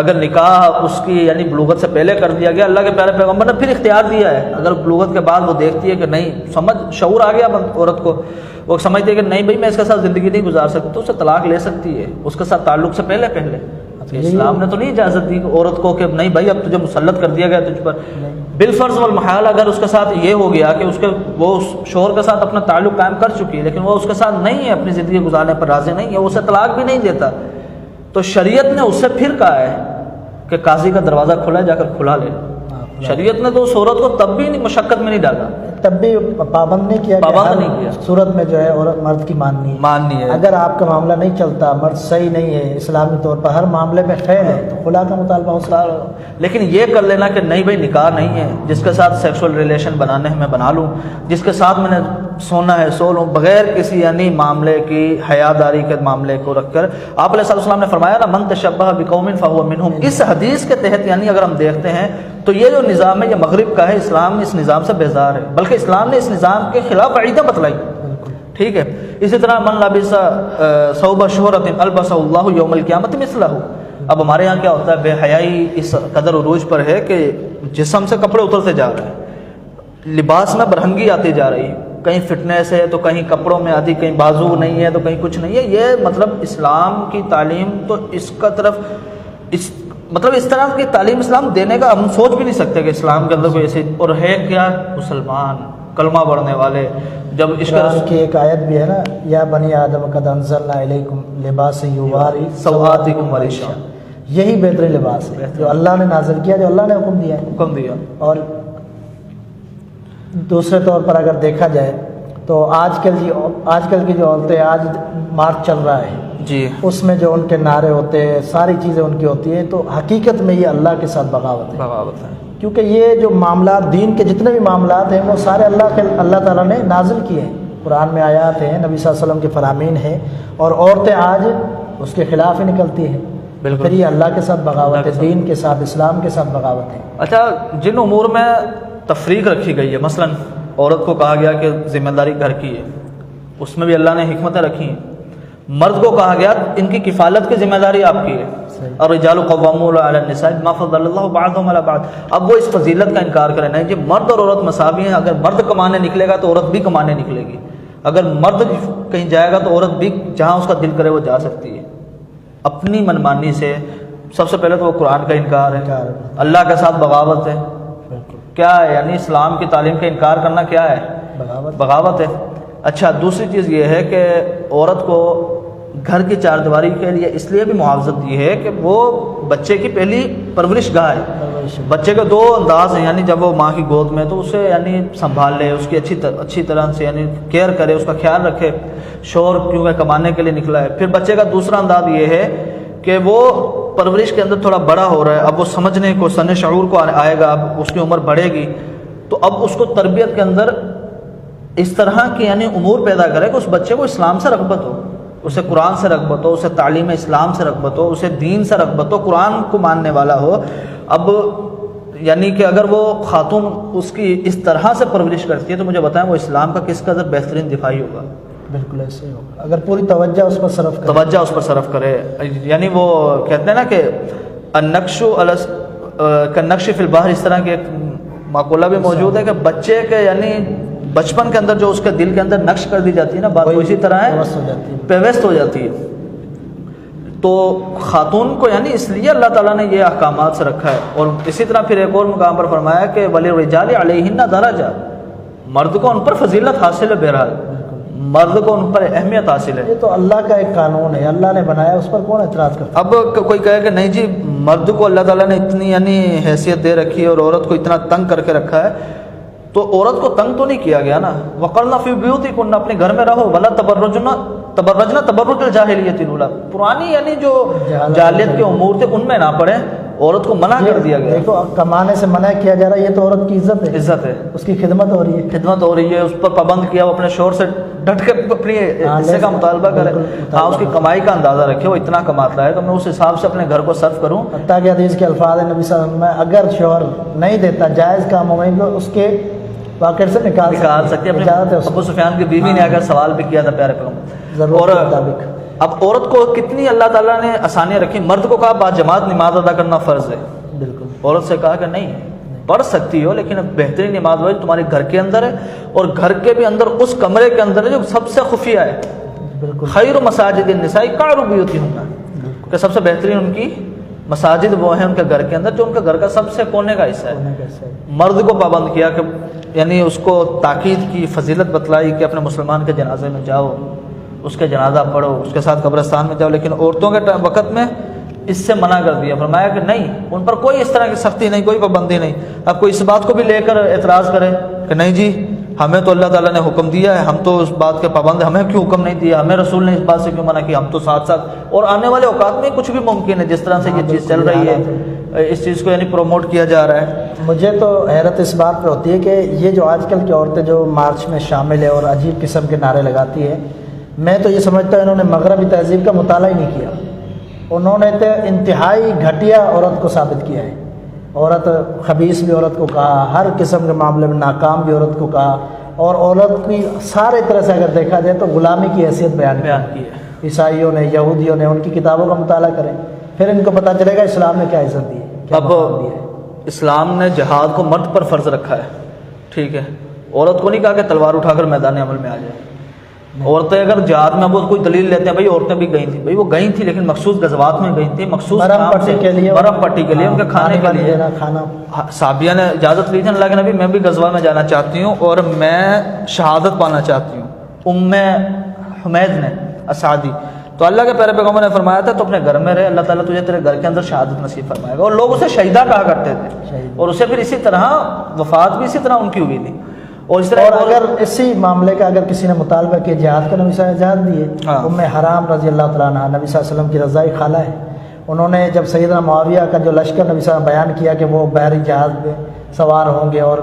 اگر نکاح اس کی یعنی بلوغت سے پہلے کر دیا گیا، اللہ کے پیارے پیغمبر نے پھر اختیار دیا ہے. اگر بلوغت کے بعد وہ دیکھتی ہے کہ نہیں، سمجھ شعور آ گیا عورت کو، وہ سمجھتی ہے کہ نہیں بھائی میں اس کے ساتھ زندگی نہیں گزار سکتی، تو اسے طلاق لے سکتی ہے اس کے ساتھ تعلق سے پہلے. اسلام نے تو نہیں اجازت دی عورت کو کہ نہیں بھائی اب تجھے مسلط کر دیا گیا تجھ پر. بالفرض والمحال اگر اس کے ساتھ یہ ہو گیا کہ وہ شوہر کے ساتھ اپنا تعلق قائم کر چکی ہے، لیکن وہ اس کے ساتھ نہیں ہے، اپنی زندگی گزارنے پر راضی نہیں ہے، وہ اسے طلاق بھی نہیں دیتا، تو شریعت نے اس سے پھر کہا ہے کہ قاضی کا دروازہ کھلا ہے، جا کر کھلا لے. شریعت نے تو اس عورت کو تب بھی مشقت میں نہیں ڈالا، تب بھی پابند نہیں کیا، پابند نہیں کیا. صورت میں جو ہے عورت مرد کی ماننی ہے. اگر آپ کا معاملہ نہیں چلتا، مرد صحیح نہیں ہے اسلامی طور پر، ہر معاملے میں فیل ہے، تو خلا کا مطالبہ ہو سکتا ہے. لیکن یہ کر لینا کہ نہیں بھائی نکاح نہیں ہے، جس کے ساتھ سیکسول ریلیشن بنانے ہیں میں بنا لوں، جس کے ساتھ میں نے سونا ہے سو لوں، بغیر کسی یعنی معاملے کی حیاداری کے معاملے کو رکھ کر. آپ علیہ السلام نے فرمایا نا من تشبہ بقوم فہو منہم. اس حدیث کے تحت یعنی اگر ہم دیکھتے ہیں تو یہ جو نظام ہے یہ مغرب کا ہے، اسلام اس نظام سے بیزار ہے، بلکہ اسلام نے اس نظام کے خلاف عقیدہ بتلائی. ٹھیک ہے. اسی طرح من لبس ثوب شہرۃ البسہ اللہ یوم القیامۃ مثلہ. اب ہمارے یہاں کیا ہوتا ہے، بے حیائی اس قدر عروج پر ہے کہ جسم سے کپڑے اترتے جا رہے ہیں، لباس میں برہنگی آتی جا رہی ہے، کہیں فٹنس ہے تو کہیں کپڑوں میں آتی، کہیں بازو نہیں ہے تو کہیں کچھ نہیں ہے. یہ مطلب اسلام کی تعلیم تو اس کا طرف اس طرح کی تعلیم اسلام دینے کا ہم سوچ بھی نہیں سکتے کہ اسلام کے اندر کوئی ایسی. اور ہے کیا مسلمان کلمہ پڑھنے والے. جب اس کی ایک آیت بھی ہے نا، یا بنی آدم قد انزلنا الیکم لباس یواری سوآتکم ورشا. یہی بہترین لباس ہے جو اللہ نے نازل کیا، جو اللہ نے حکم دیا. اور دوسرے طور پر اگر دیکھا جائے تو آج کل کی جو عورتیں، آج مارچ چل رہا ہے جی، اس میں جو ان کے نعرے ہوتے ہیں، ساری چیزیں ان کی ہوتی ہیں، تو حقیقت میں یہ اللہ کے ساتھ بغاوت ہے. کیونکہ یہ جو معاملات دین کے جتنے بھی معاملات ہیں وہ سارے اللہ تعالیٰ نے نازل کیے ہیں. قرآن میں آیات ہیں، نبی صلی اللہ علیہ وسلم کے فرامین ہیں، اور عورتیں آج اس کے خلاف ہی نکلتی ہیں. پھر یہ اللہ کے ساتھ بغاوت ہے، دین کے ساتھ، اسلام کے ساتھ بغاوت ہے. اچھا، جن امور میں تفریق رکھی گئی ہے، مثلا عورت کو کہا گیا کہ ذمہ داری گھر کی ہے، اس میں بھی اللہ نے حکمتیں رکھی ہیں. مرد کو کہا گیا ان کی کفالت کی ذمہ داری آپ کی ہے. اور رجال قوامون علی النساء بما فضل اللہ بعضهم علی بعض. اب وہ اس فضیلت کا انکار کرے نہیں جی مرد اور عورت مساوی ہیں، اگر مرد کمانے نکلے گا تو عورت بھی کمانے نکلے گی، اگر مرد کہیں جائے گا تو عورت بھی جہاں اس کا دل کرے وہ جا سکتی ہے. اپنی منمانی سے سب سے پہلے تو وہ قرآن کا انکار ہے، اللہ کے ساتھ بغاوت ہے. کیا ہے یعنی اسلام کی تعلیم کا انکار کرنا کیا ہے؟ بغاوت ہے. اچھا، دوسری چیز یہ ہے کہ عورت کو گھر کی چار دیواری کے لیے اس لیے بھی معاوضت دی ہے کہ وہ بچے کی پہلی پرورش گاہ ہے. بچے کے دو انداز ہیں، یعنی جب وہ ماں کی گود میں تو اسے یعنی سنبھال لے، اس کی اچھی طرح سے یعنی کیئر کرے، اس کا خیال رکھے. شوہر کیونکہ کمانے کے لیے نکلا ہے. پھر بچے کا دوسرا انداز یہ ہے کہ وہ پرورش کے اندر تھوڑا بڑا ہو رہا ہے، اب وہ سمجھنے کو، سن شعور کو آئے گا، اب اس کی عمر بڑھے گی، تو اب اس کو تربیت کے اندر اس طرح کے یعنی امور پیدا کرے کہ اس بچے کو اسلام سے رغبت ہو، اسے قرآن سے رغبت ہو، اسے تعلیم اسلام سے رغبت ہو، اسے دین سے رغبت ہو، قرآن کو ماننے والا ہو۔ اب یعنی کہ اگر وہ خاتون اس کی اس طرح سے پرورش کرتی ہے تو مجھے بتائیں وہ اسلام کا کس قدر بہترین دفاعی ہوگا۔ بالکل ایسے ہی ہوگا اگر پوری توجہ اس پر صرف کرے، توجہ اس پر صرف کرے۔ یعنی وہ کہتے ہیں نا کہ النقش کالنقش فی البحر، اس طرح کی ایک مقولہ بھی موجود ہے کہ بچے کے یعنی بچپن کے اندر جو اس کے دل کے اندر نقش کر دی جاتی ہے نا بات، وہ اسی طرح ہے پیوست ہو جاتی ہے۔ تو خاتون کو یعنی اس لیے اللہ تعالیٰ نے یہ احکامات سے رکھا ہے۔ اور اسی طرح پھر ایک اور مقام پر فرمایا کہ وَلِلرِّجَالِ عَلَيْهِنَّ دَرَجَةٌ، مرد کو ان پر فضیلت حاصل ہے، بہرحال مرد کو ان پر اہمیت حاصل ہے۔ یہ تو اللہ کا ایک قانون ہے، اللہ نے بنایا، اس پر کون اعتراض کرتا؟ اب کوئی کہے کہ نہیں جی مرد کو اللہ تعالیٰ نے اتنی یعنی حیثیت دے رکھی ہے اور عورت کو اتنا تنگ کر کے رکھا ہے، تو عورت کو تنگ تو نہیں کیا گیا نا۔ وَقَرْنَ فِي بُيُوتِكُنَّ، اپنے گھر میں رہو، وَلَا تَبَرَّجْنَ تَبَرُّجَ الْجَاهِلِيَّةِ الْأُولَىٰ، پرانی یعنی جو جاہلیت کے امور تھے ان میں نہ پڑے، عورت کو منع کر دیا گیا۔ دیکھو کمانے سے منع کیا جا رہا ہے، یہ تو عورت کی عزت ہے، عزت ہے، اس کی خدمت ہو رہی ہے، خدمت ہو رہی ہے، اس پر پابند کیا، وہ اپنے شوہر سے ڈٹ کے اپنی حصے کا مطالبہ کرے، ہاں اس کی کمائی کا اندازہ رکھے، وہ اتنا کماتا ہے تو میں اس حساب سے اپنے گھر کو صرف کروں۔ حتیٰ کہ حدیث کے الفاظ ہیں نبی صلی اللہ علیہ وسلم میں، اگر شوہر نہیں دیتا جائز کام ہو تو اس کے واقع سے نکال سکتی ہے۔ ابو سفیان کی بیوی نے اگر سوال بھی کیا تھا پیارے پیغمبر، اور اب عورت کو کتنی اللہ تعالیٰ نے آسانیاں رکھی۔ مرد کو کہا بعد جماعت نماز ادا کرنا فرض ہے، بالکل، عورت سے کہا کہ نہیں پڑھ سکتی ہو لیکن بہترین نماز وہ تمہارے گھر کے اندر ہے، اور گھر کے بھی اندر اس کمرے کے اندر ہے جو سب سے خفیہ ہے۔ بالکل، خیر مساجد النساء قعر بیوتہن، کہ سب سے بہترین ان کی مساجد وہ ہیں ان کے گھر کے اندر جو ان کے گھر کا سب سے کونے کا حصہ ہے۔ مرد کو پابند کیا کہ یعنی اس کو تاکید کی، فضیلت بتلائی کہ اپنے مسلمان کے جنازے میں جاؤ، اس کے جنازہ پڑھو، اس کے ساتھ قبرستان میں جاؤ، لیکن عورتوں کے وقت میں اس سے منع کر دیا۔ فرمایا کہ نہیں، ان پر کوئی اس طرح کی سختی نہیں، کوئی پابندی نہیں۔ اب کوئی اس بات کو بھی لے کر اعتراض کرے کہ نہیں جی ہمیں تو اللہ تعالیٰ نے حکم دیا ہے، ہم تو اس بات کے پابند ہیں، ہمیں کیوں حکم نہیں دیا، ہمیں رسول نے اس بات سے کیوں منع کیا، ہم تو ساتھ ساتھ۔ اور آنے والے اوقات میں کچھ بھی ممکن ہے، جس طرح سے یہ چیز چل رہی ہے، اس چیز کو یعنی پروموٹ کیا جا رہا ہے۔ مجھے تو حیرت اس بات پہ ہوتی ہے کہ یہ جو آج کل کی عورتیں جو مارچ میں شامل ہے اور عجیب قسم کے نعرے لگاتی ہے، میں تو یہ سمجھتا ہوں انہوں نے مغربی تہذیب کا مطالعہ ہی نہیں کیا، انہوں نے تو انتہائی گھٹیا عورت کو ثابت کیا ہے۔ عورت خبیث بھی عورت کو کہا، ہر قسم کے معاملے میں ناکام بھی عورت کو کہا، اور عورت کی سارے طرح سے اگر دیکھا جائے تو غلامی کی حیثیت بیان کی ہے۔ عیسائیوں نے، یہودیوں نے، ان کی کتابوں کا مطالعہ کریں، پھر ان کو پتہ چلے گا اسلام نے کیا عزت دی ہے۔ اب اسلام نے جہاد کو مرد پر فرض رکھا ہے، ٹھیک ہے، عورت کو نہیں کہا کہ تلوار اٹھا کر میدان عمل میں آ جائے۔ عورتیں اگر جہاد میں وہ کوئی دلیل لیتے ہیں، بھائی عورتیں بھی گئی تھیں، بھائی وہ گئی تھیں لیکن مخصوص غزوات میں گئی تھیں، مخصوص مرہم پٹی کے لیے، مرہم پٹی کے لیے، ان کے کھانے کے لیے کھانا۔ صحابیہ نے اجازت لی تھی، اللہ کے نبی میں بھی غزوہ میں جانا چاہتی ہوں اور میں شہادت پانا چاہتی ہوں، ام حمید نے اسعدی۔ تو اللہ کے پیارے پیغمبر نے فرمایا تھا تو اپنے گھر میں رہے، اللہ تعالیٰ تجھے تیرے گھر کے اندر شہادت نصیب فرمائے گا۔ اور لوگ اسے شہیدہ کہا کرتے تھے، اور اسے پھر اسی طرح وفات بھی اسی طرح ان کی ہوئی تھی۔ اور اس طرح اگر اسی معاملے کا اگر کسی نے مطالبہ کیا جہاد کا، نبی صلی اللہ علیہ وسلم نے اجازت دی ہے۔ ام حرام رضی اللہ تعالیٰ عنہ نبی صلی اللہ علیہ وسلم کی رضائی خالہ ہے، انہوں نے جب سیدنا معاویہ کا جو لشکر نبی صلی اللہ علیہ وسلم بیان کیا کہ وہ بحری جہاز میں سوار ہوں گے اور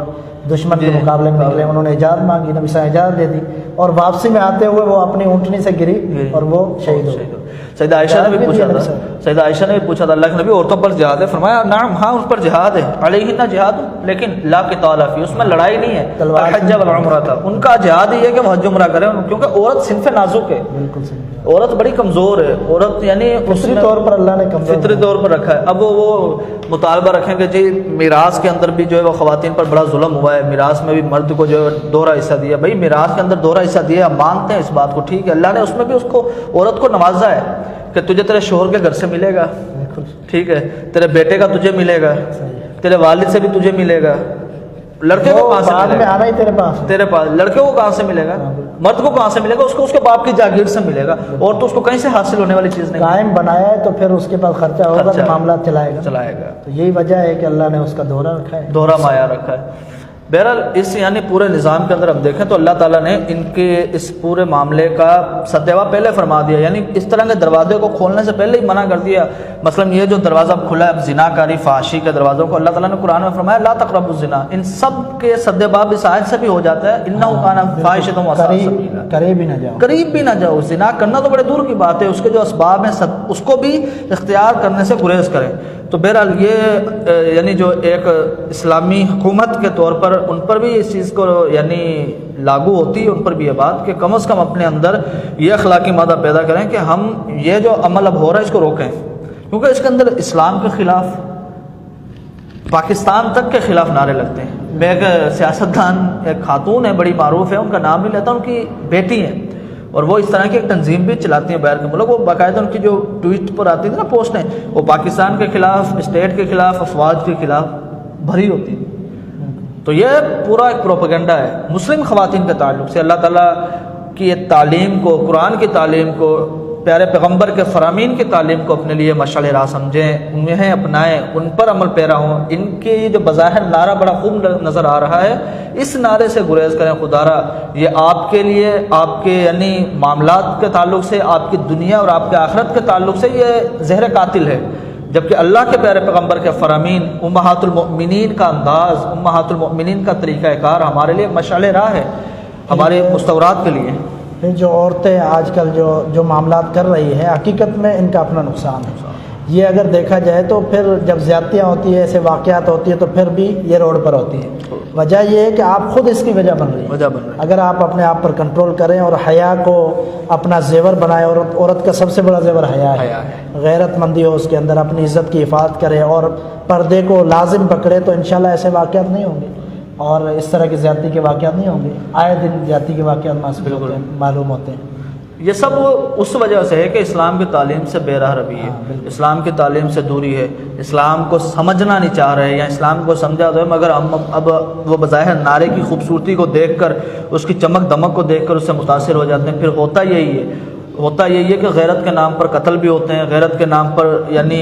دشمن کے مقابلے میں نکلے، انہوں نے اجازت مانگی، نبی صلی اللہ علیہ وسلم نے اجازت دے دی، اور واپسی میں آتے ہوئے وہ اپنی اونٹنی سے گری اور وہ شہید ہو گئی۔ سیدہ عائشہ نے بھی پوچھا تھا، سیدہ عائشہ نے بھی پوچھا تھا اللہ کے نبی عورتوں پر جہاد ہے؟ فرمایا نعم، ہاں اس پر جہاد ہے، علیہن جہاد، لیکن لا قتال فی، اس میں لڑائی نہیں ہے، الحج والعمرہ تھا، ان کا جہاد یہ ہے کہ وہ حج عمرہ کریں، کیونکہ عورت صنف نازک ہے، بالکل صحیح، عورت بڑی کمزور ہے، عورت یعنی فطری طور پر اللہ نے فطری طور پر رکھا ہے۔ اب وہ مطالبہ رکھیں کہ جی میراث کے اندر بھی جو ہے وہ خواتین پر بڑا ظلم ہوا ہے، میراث میں بھی مرد کو جو ہے دوہرا حصہ دیا، بھائی میراث کے اندر دوہرا حصہ دیا، ہم مانتے ہیں اس بات کو، ٹھیک ہے، اللہ نے اس میں بھی اس کو عورت کو نوازا ہے کہ تجھے تیرے شوہر کے گھر سے ملے گا، ٹھیک ہے، تیرے بیٹے کا تجھے ملے گا، تیرے والد سے بھی تجھے ملے گا، لڑکے کو کہاں سے ملے گا؟ آنا ہی تیرے پاس، لڑکے کو کہاں سے ملے گا؟ مرد کو کہاں سے ملے گا؟ اس کو اس کے باپ کی جاگیر سے ملے گا، اور تو اس کو کہیں سے حاصل ہونے والی چیز نہیں۔ قائم بنایا ہے تو پھر اس کے پاس خرچہ ہوگا تو معاملہ چلائے گا، چلائے گا۔ تو یہی وجہ ہے کہ اللہ نے اس کا دوہرا رکھا ہے، دوہرا معیار رکھا ہے۔ بہرحال اس یعنی پورے نظام کے اندر ہم دیکھیں تو اللہ تعالیٰ نے ان کے اس پورے معاملے کا ستیوا پہلے فرما دیا، یعنی اس طرح کے دروازے کو کھولنے سے پہلے ہی منع کر دیا۔ مثلا یہ جو دروازہ کھلا ہے اب زنا کاری فحاشی کے دروازوں کو، اللہ تعالیٰ نے قرآن میں فرمایا لا تقربوا الزنا، ان سب کے سد باب اس آیت سے بھی ہو جاتا ہے انہ کان فاحشۃ وساء سبیلا، قریب ہی نہ جاؤ، قریب بھی نہ جاؤ۔ زنا کرنا تو بڑے دور کی بات ہے، اس کے جو اسباب ہیں اس کو بھی اختیار کرنے سے گریز کریں۔ تو بہرحال یہ یعنی جو ایک اسلامی حکومت کے طور پر ان پر بھی اس چیز کو یعنی لاگو ہوتی ہے، ان پر بھی یہ بات کہ کم از کم اپنے اندر یہ اخلاقی مادہ پیدا کریں کہ ہم یہ جو عمل اب ہو رہا ہے اس کو روکیں، کیونکہ اس کے اندر اسلام کے خلاف، پاکستان تک کے خلاف نعرے لگتے ہیں۔ میں ایک سیاستدان، ایک خاتون ہے بڑی معروف ہے، ان کا نام نہیں لیتا، ان کی بیٹی ہیں اور وہ اس طرح کی ایک تنظیم بھی چلاتی ہیں باہر کے ملک، وہ باقاعدہ ان کی جو ٹویٹ پر آتی تھی نا پوسٹیں، وہ پاکستان کے خلاف، اسٹیٹ کے خلاف، افواج کے خلاف بھری ہوتی تھی۔ تو یہ پورا ایک پروپیگنڈا ہے مسلم خواتین کے تعلق سے۔ اللہ تعالیٰ کی یہ تعلیم کو، قرآن کی تعلیم کو، پیارے پیغمبر کے فرامین کی تعلیم کو اپنے لیے مشعل راہ سمجھیں، انہیں اپنائیں، ان پر عمل پیرا ہوں۔ ان کے جو بظاہر نعرہ بڑا خوب نظر آ رہا ہے، اس نعرے سے گریز کریں خدا را، یہ آپ کے لیے، آپ کے یعنی معاملات کے تعلق سے، آپ کی دنیا اور آپ کے آخرت کے تعلق سے یہ زہر قاتل ہے۔ جبکہ اللہ کے پیارے پیغمبر کے فرامین، امہات المؤمنین کا انداز، امہات المؤمنین کا طریقہ کار ہمارے لیے مشعل راہ ہے، ہمارے مستورات کے لیے۔ پھر جو عورتیں آج کل جو معاملات کر رہی ہیں، حقیقت میں ان کا اپنا نقصان ہے۔ یہ اگر دیکھا جائے تو پھر جب زیادتیاں ہوتی ہیں، ایسے واقعات ہوتی ہیں، تو پھر بھی یہ روڈ پر ہوتی ہے۔ وجہ یہ ہے کہ آپ خود اس کی وجہ بن رہی ہیں۔ اگر آپ اپنے آپ پر کنٹرول کریں اور حیا کو اپنا زیور بنائیں، اور عورت کا سب سے بڑا زیور حیا ہے، غیرت مندی ہو اس کے اندر، اپنی عزت کی حفاظت کرے اور پردے کو لازم پکڑے، تو انشاءاللہ ایسے واقعات نہیں ہوں گے اور اس طرح کی زیادتی کے واقعات نہیں ہوں گے۔ آئے دن زیادتی کے واقعات معلوم ہوتے ہیں۔ یہ سب اس وجہ سے ہے کہ اسلام کی تعلیم سے بے راہ روی ہے، اسلام کی تعلیم سے دوری ہے، اسلام کو سمجھنا نہیں چاہ رہے، یا اسلام کو سمجھا تو ہے مگر ہم اب وہ بظاہر نعرے کی خوبصورتی کو دیکھ کر، اس کی چمک دمک کو دیکھ کر اس سے متاثر ہو جاتے ہیں۔ پھر ہوتا یہی ہے کہ غیرت کے نام پر قتل بھی ہوتے ہیں، غیرت کے نام پر یعنی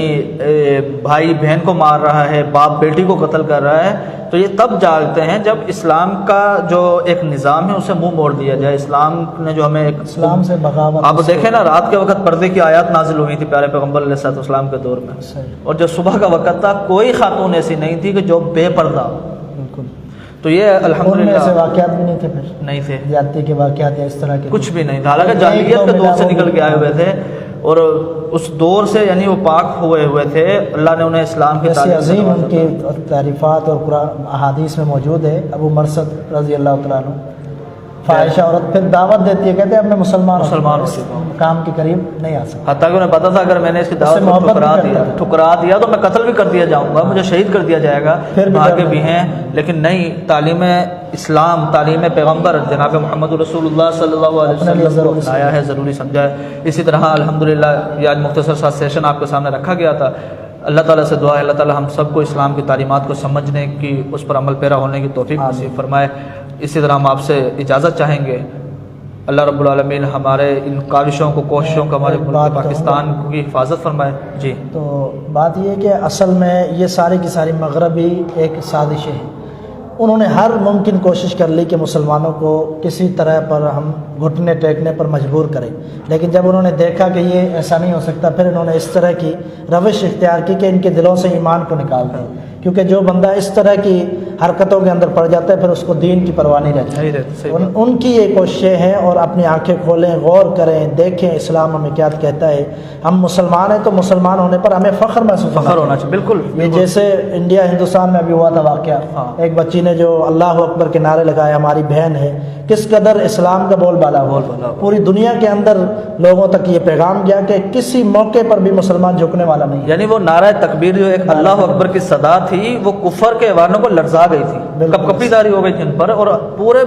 بھائی بہن کو مار رہا ہے، باپ بیٹی کو قتل کر رہا ہے۔ تو یہ تب جاگتے ہیں جب اسلام کا جو ایک نظام ہے اسے منہ موڑ دیا جائے۔ اسلام نے جو ہمیں اسلام سے بغاوت، آپ دیکھیں نا، رات کے وقت پردے کی آیات نازل ہوئی تھی پیارے پیغمبر علیہ الصلوۃ والسلام کے دور میں، اور جو صبح کا وقت تھا کوئی خاتون ایسی نہیں تھی کہ جو بے پردہ ہو۔ تو یہ الحمدللہ ایسے واقعات بھی نہیں تھے، پھر نہیں تھے، زیادتی کے واقعات یا اس طرح کے کچھ بھی نہیں تھا، حالانکہ جاہلیت کے دور سے نکل کے آئے ہوئے تھے اور اس دور سے یعنی وہ پاک ہوئے تھے۔ اللہ نے انہیں اسلام کے تعلیم عظیم ان کی تعریفات اور قرآن احادیث میں موجود ہے۔ ابو مرثد رضی اللہ تعالیٰ عنہ، فاحشہ عورت پھر دعوت دیتی ہے، کہتے ہیں اب میں مسلمان کام کے قریب نہیں آ سکتا، حتیٰ کہ انہیں پتا تھا اگر میں نے اس کی دعوت کو ٹھکرا دیا تو میں قتل بھی کر دیا جاؤں گا، مجھے شہید کر دیا جائے گا، آگے بھی ہیں۔ لیکن نہیں، تعلیم اسلام، تعلیم پیغمبر جناب محمد رسول اللہ صلی اللہ علیہ وسلم کو اپنایا ہے، ضروری سمجھا ہے۔ اسی طرح الحمدللہ یہ آج مختصر سا سیشن آپ کے سامنے رکھا گیا تھا۔ اللہ تعالیٰ سے دعا ہے اللہ تعالیٰ ہم سب کو اسلام کی تعلیمات کو سمجھنے کی، اس پر عمل پیرا ہونے کی توفیق نصیب فرمائے۔ اسی طرح ہم آپ سے اجازت چاہیں گے، اللہ رب العالمین ہمارے ان کاوشوں کو، کوششوں کو، ہمارے ملک پاکستان کی حفاظت فرمائے۔ جی، تو بات یہ ہے کہ اصل میں یہ ساری کی ساری مغربی ایک سازشیں ہیں۔ انہوں نے ہر ممکن کوشش کر لی کہ مسلمانوں کو کسی طرح پر ہم گھٹنے ٹیکنے پر مجبور کریں، لیکن جب انہوں نے دیکھا کہ یہ ایسا نہیں ہو سکتا، پھر انہوں نے اس طرح کی روش اختیار کی کہ ان کے دلوں سے ایمان کو نکال دیں، کیونکہ جو بندہ اس طرح کی حرکتوں کے اندر پڑ جاتا ہے پھر اس کو دین کی پرواہ نہیں رہتی۔ ان کی یہ کوششیں ہیں، اور اپنی آنکھیں کھولیں، غور کریں، دیکھیں اسلام ہمیں کیا کہتا ہے۔ ہم مسلمان ہیں تو مسلمان ہونے پر ہمیں فخر محسوس ہونا چاہیے۔ بالکل، یہ جیسے انڈیا ہندوستان میں ابھی ہوا تھا واقعہ، ایک بچی نے جو اللہ اکبر کے نعرے لگائے، ہماری بہن ہے، کس قدر اسلام کا بول بالا ہوا، پوری دنیا کے اندر لوگوں تک یہ پیغام گیا کہ کسی موقع پر بھی مسلمان جھکنے والا نہیں، یعنی وہ نعرہ تکبیر جو ایک اللہ اکبر کی صدا تھی وہ کفر کے ایوانوں کو لرزا گئی تھی، کپ کپی داری ہو گئی تھی ان پر۔ اور پورے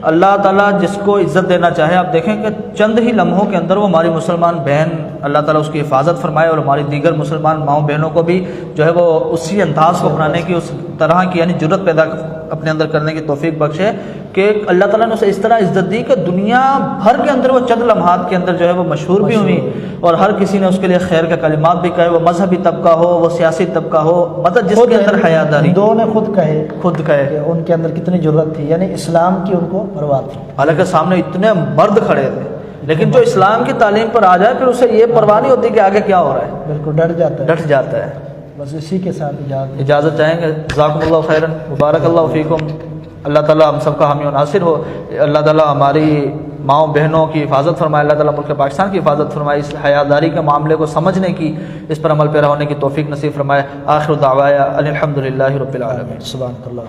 اللہ تعالیٰ جس کو عزت دینا چاہے، آپ دیکھیں کہ چند ہی لمحوں کے اندر وہ ہماری مسلمان بہن، اللہ تعالیٰ اس کی حفاظت فرمائے، اور ہماری دیگر مسلمان ماؤں بہنوں کو بھی جو ہے وہ اسی انداز کو اپنانے کی، اس طرح کی یعنی جرت پیدا اپنے اندر کرنے کی توفیق بخشے کہ اللہ تعالیٰ نے اسے اس طرح عزت دی کہ دنیا بھر کے اندر وہ چند لمحات کے اندر جو ہے وہ مشہور بھی ہوئی اور ہر کسی نے اس کے لیے خیر کے کلمات بھی کہے، وہ مذہبی طبقہ ہو، وہ سیاسی طبقہ ہو، مطلب جس کے اندر حیاداری، دو نے خود کہے کہ ان کے اندر کتنی ضرورت تھی، یعنی اسلام کی ان کو پرواہ تھی، حالانکہ سامنے اتنے مرد کھڑے تھے، لیکن جو اسلام کی تعلیم پر آ جائے پھر اسے یہ پرواہ نہیں ہوتی کہ آگے کیا ہو رہا ہے، بالکل ڈٹ جاتا ہے۔ بس اسی کے ساتھ اجازت چاہیں گے۔ جزاکم اللہ خیرا، مبارک اللہ فیکم، اللہ تعالیٰ ہم سب کا حامی و ناصر ہو، اللہ تعالیٰ ہماری ماؤں بہنوں کی حفاظت فرمائے، اللہ تعالیٰ ملک پاکستان کی حفاظت فرمائے، اس حیاداری کے معاملے کو سمجھنے کی، اس پر عمل پیرا ہونے کی توفیق نصیب فرمائے۔ آخر دعوایا ان الحمد للہ رب العالمین۔ سبحان اللہ۔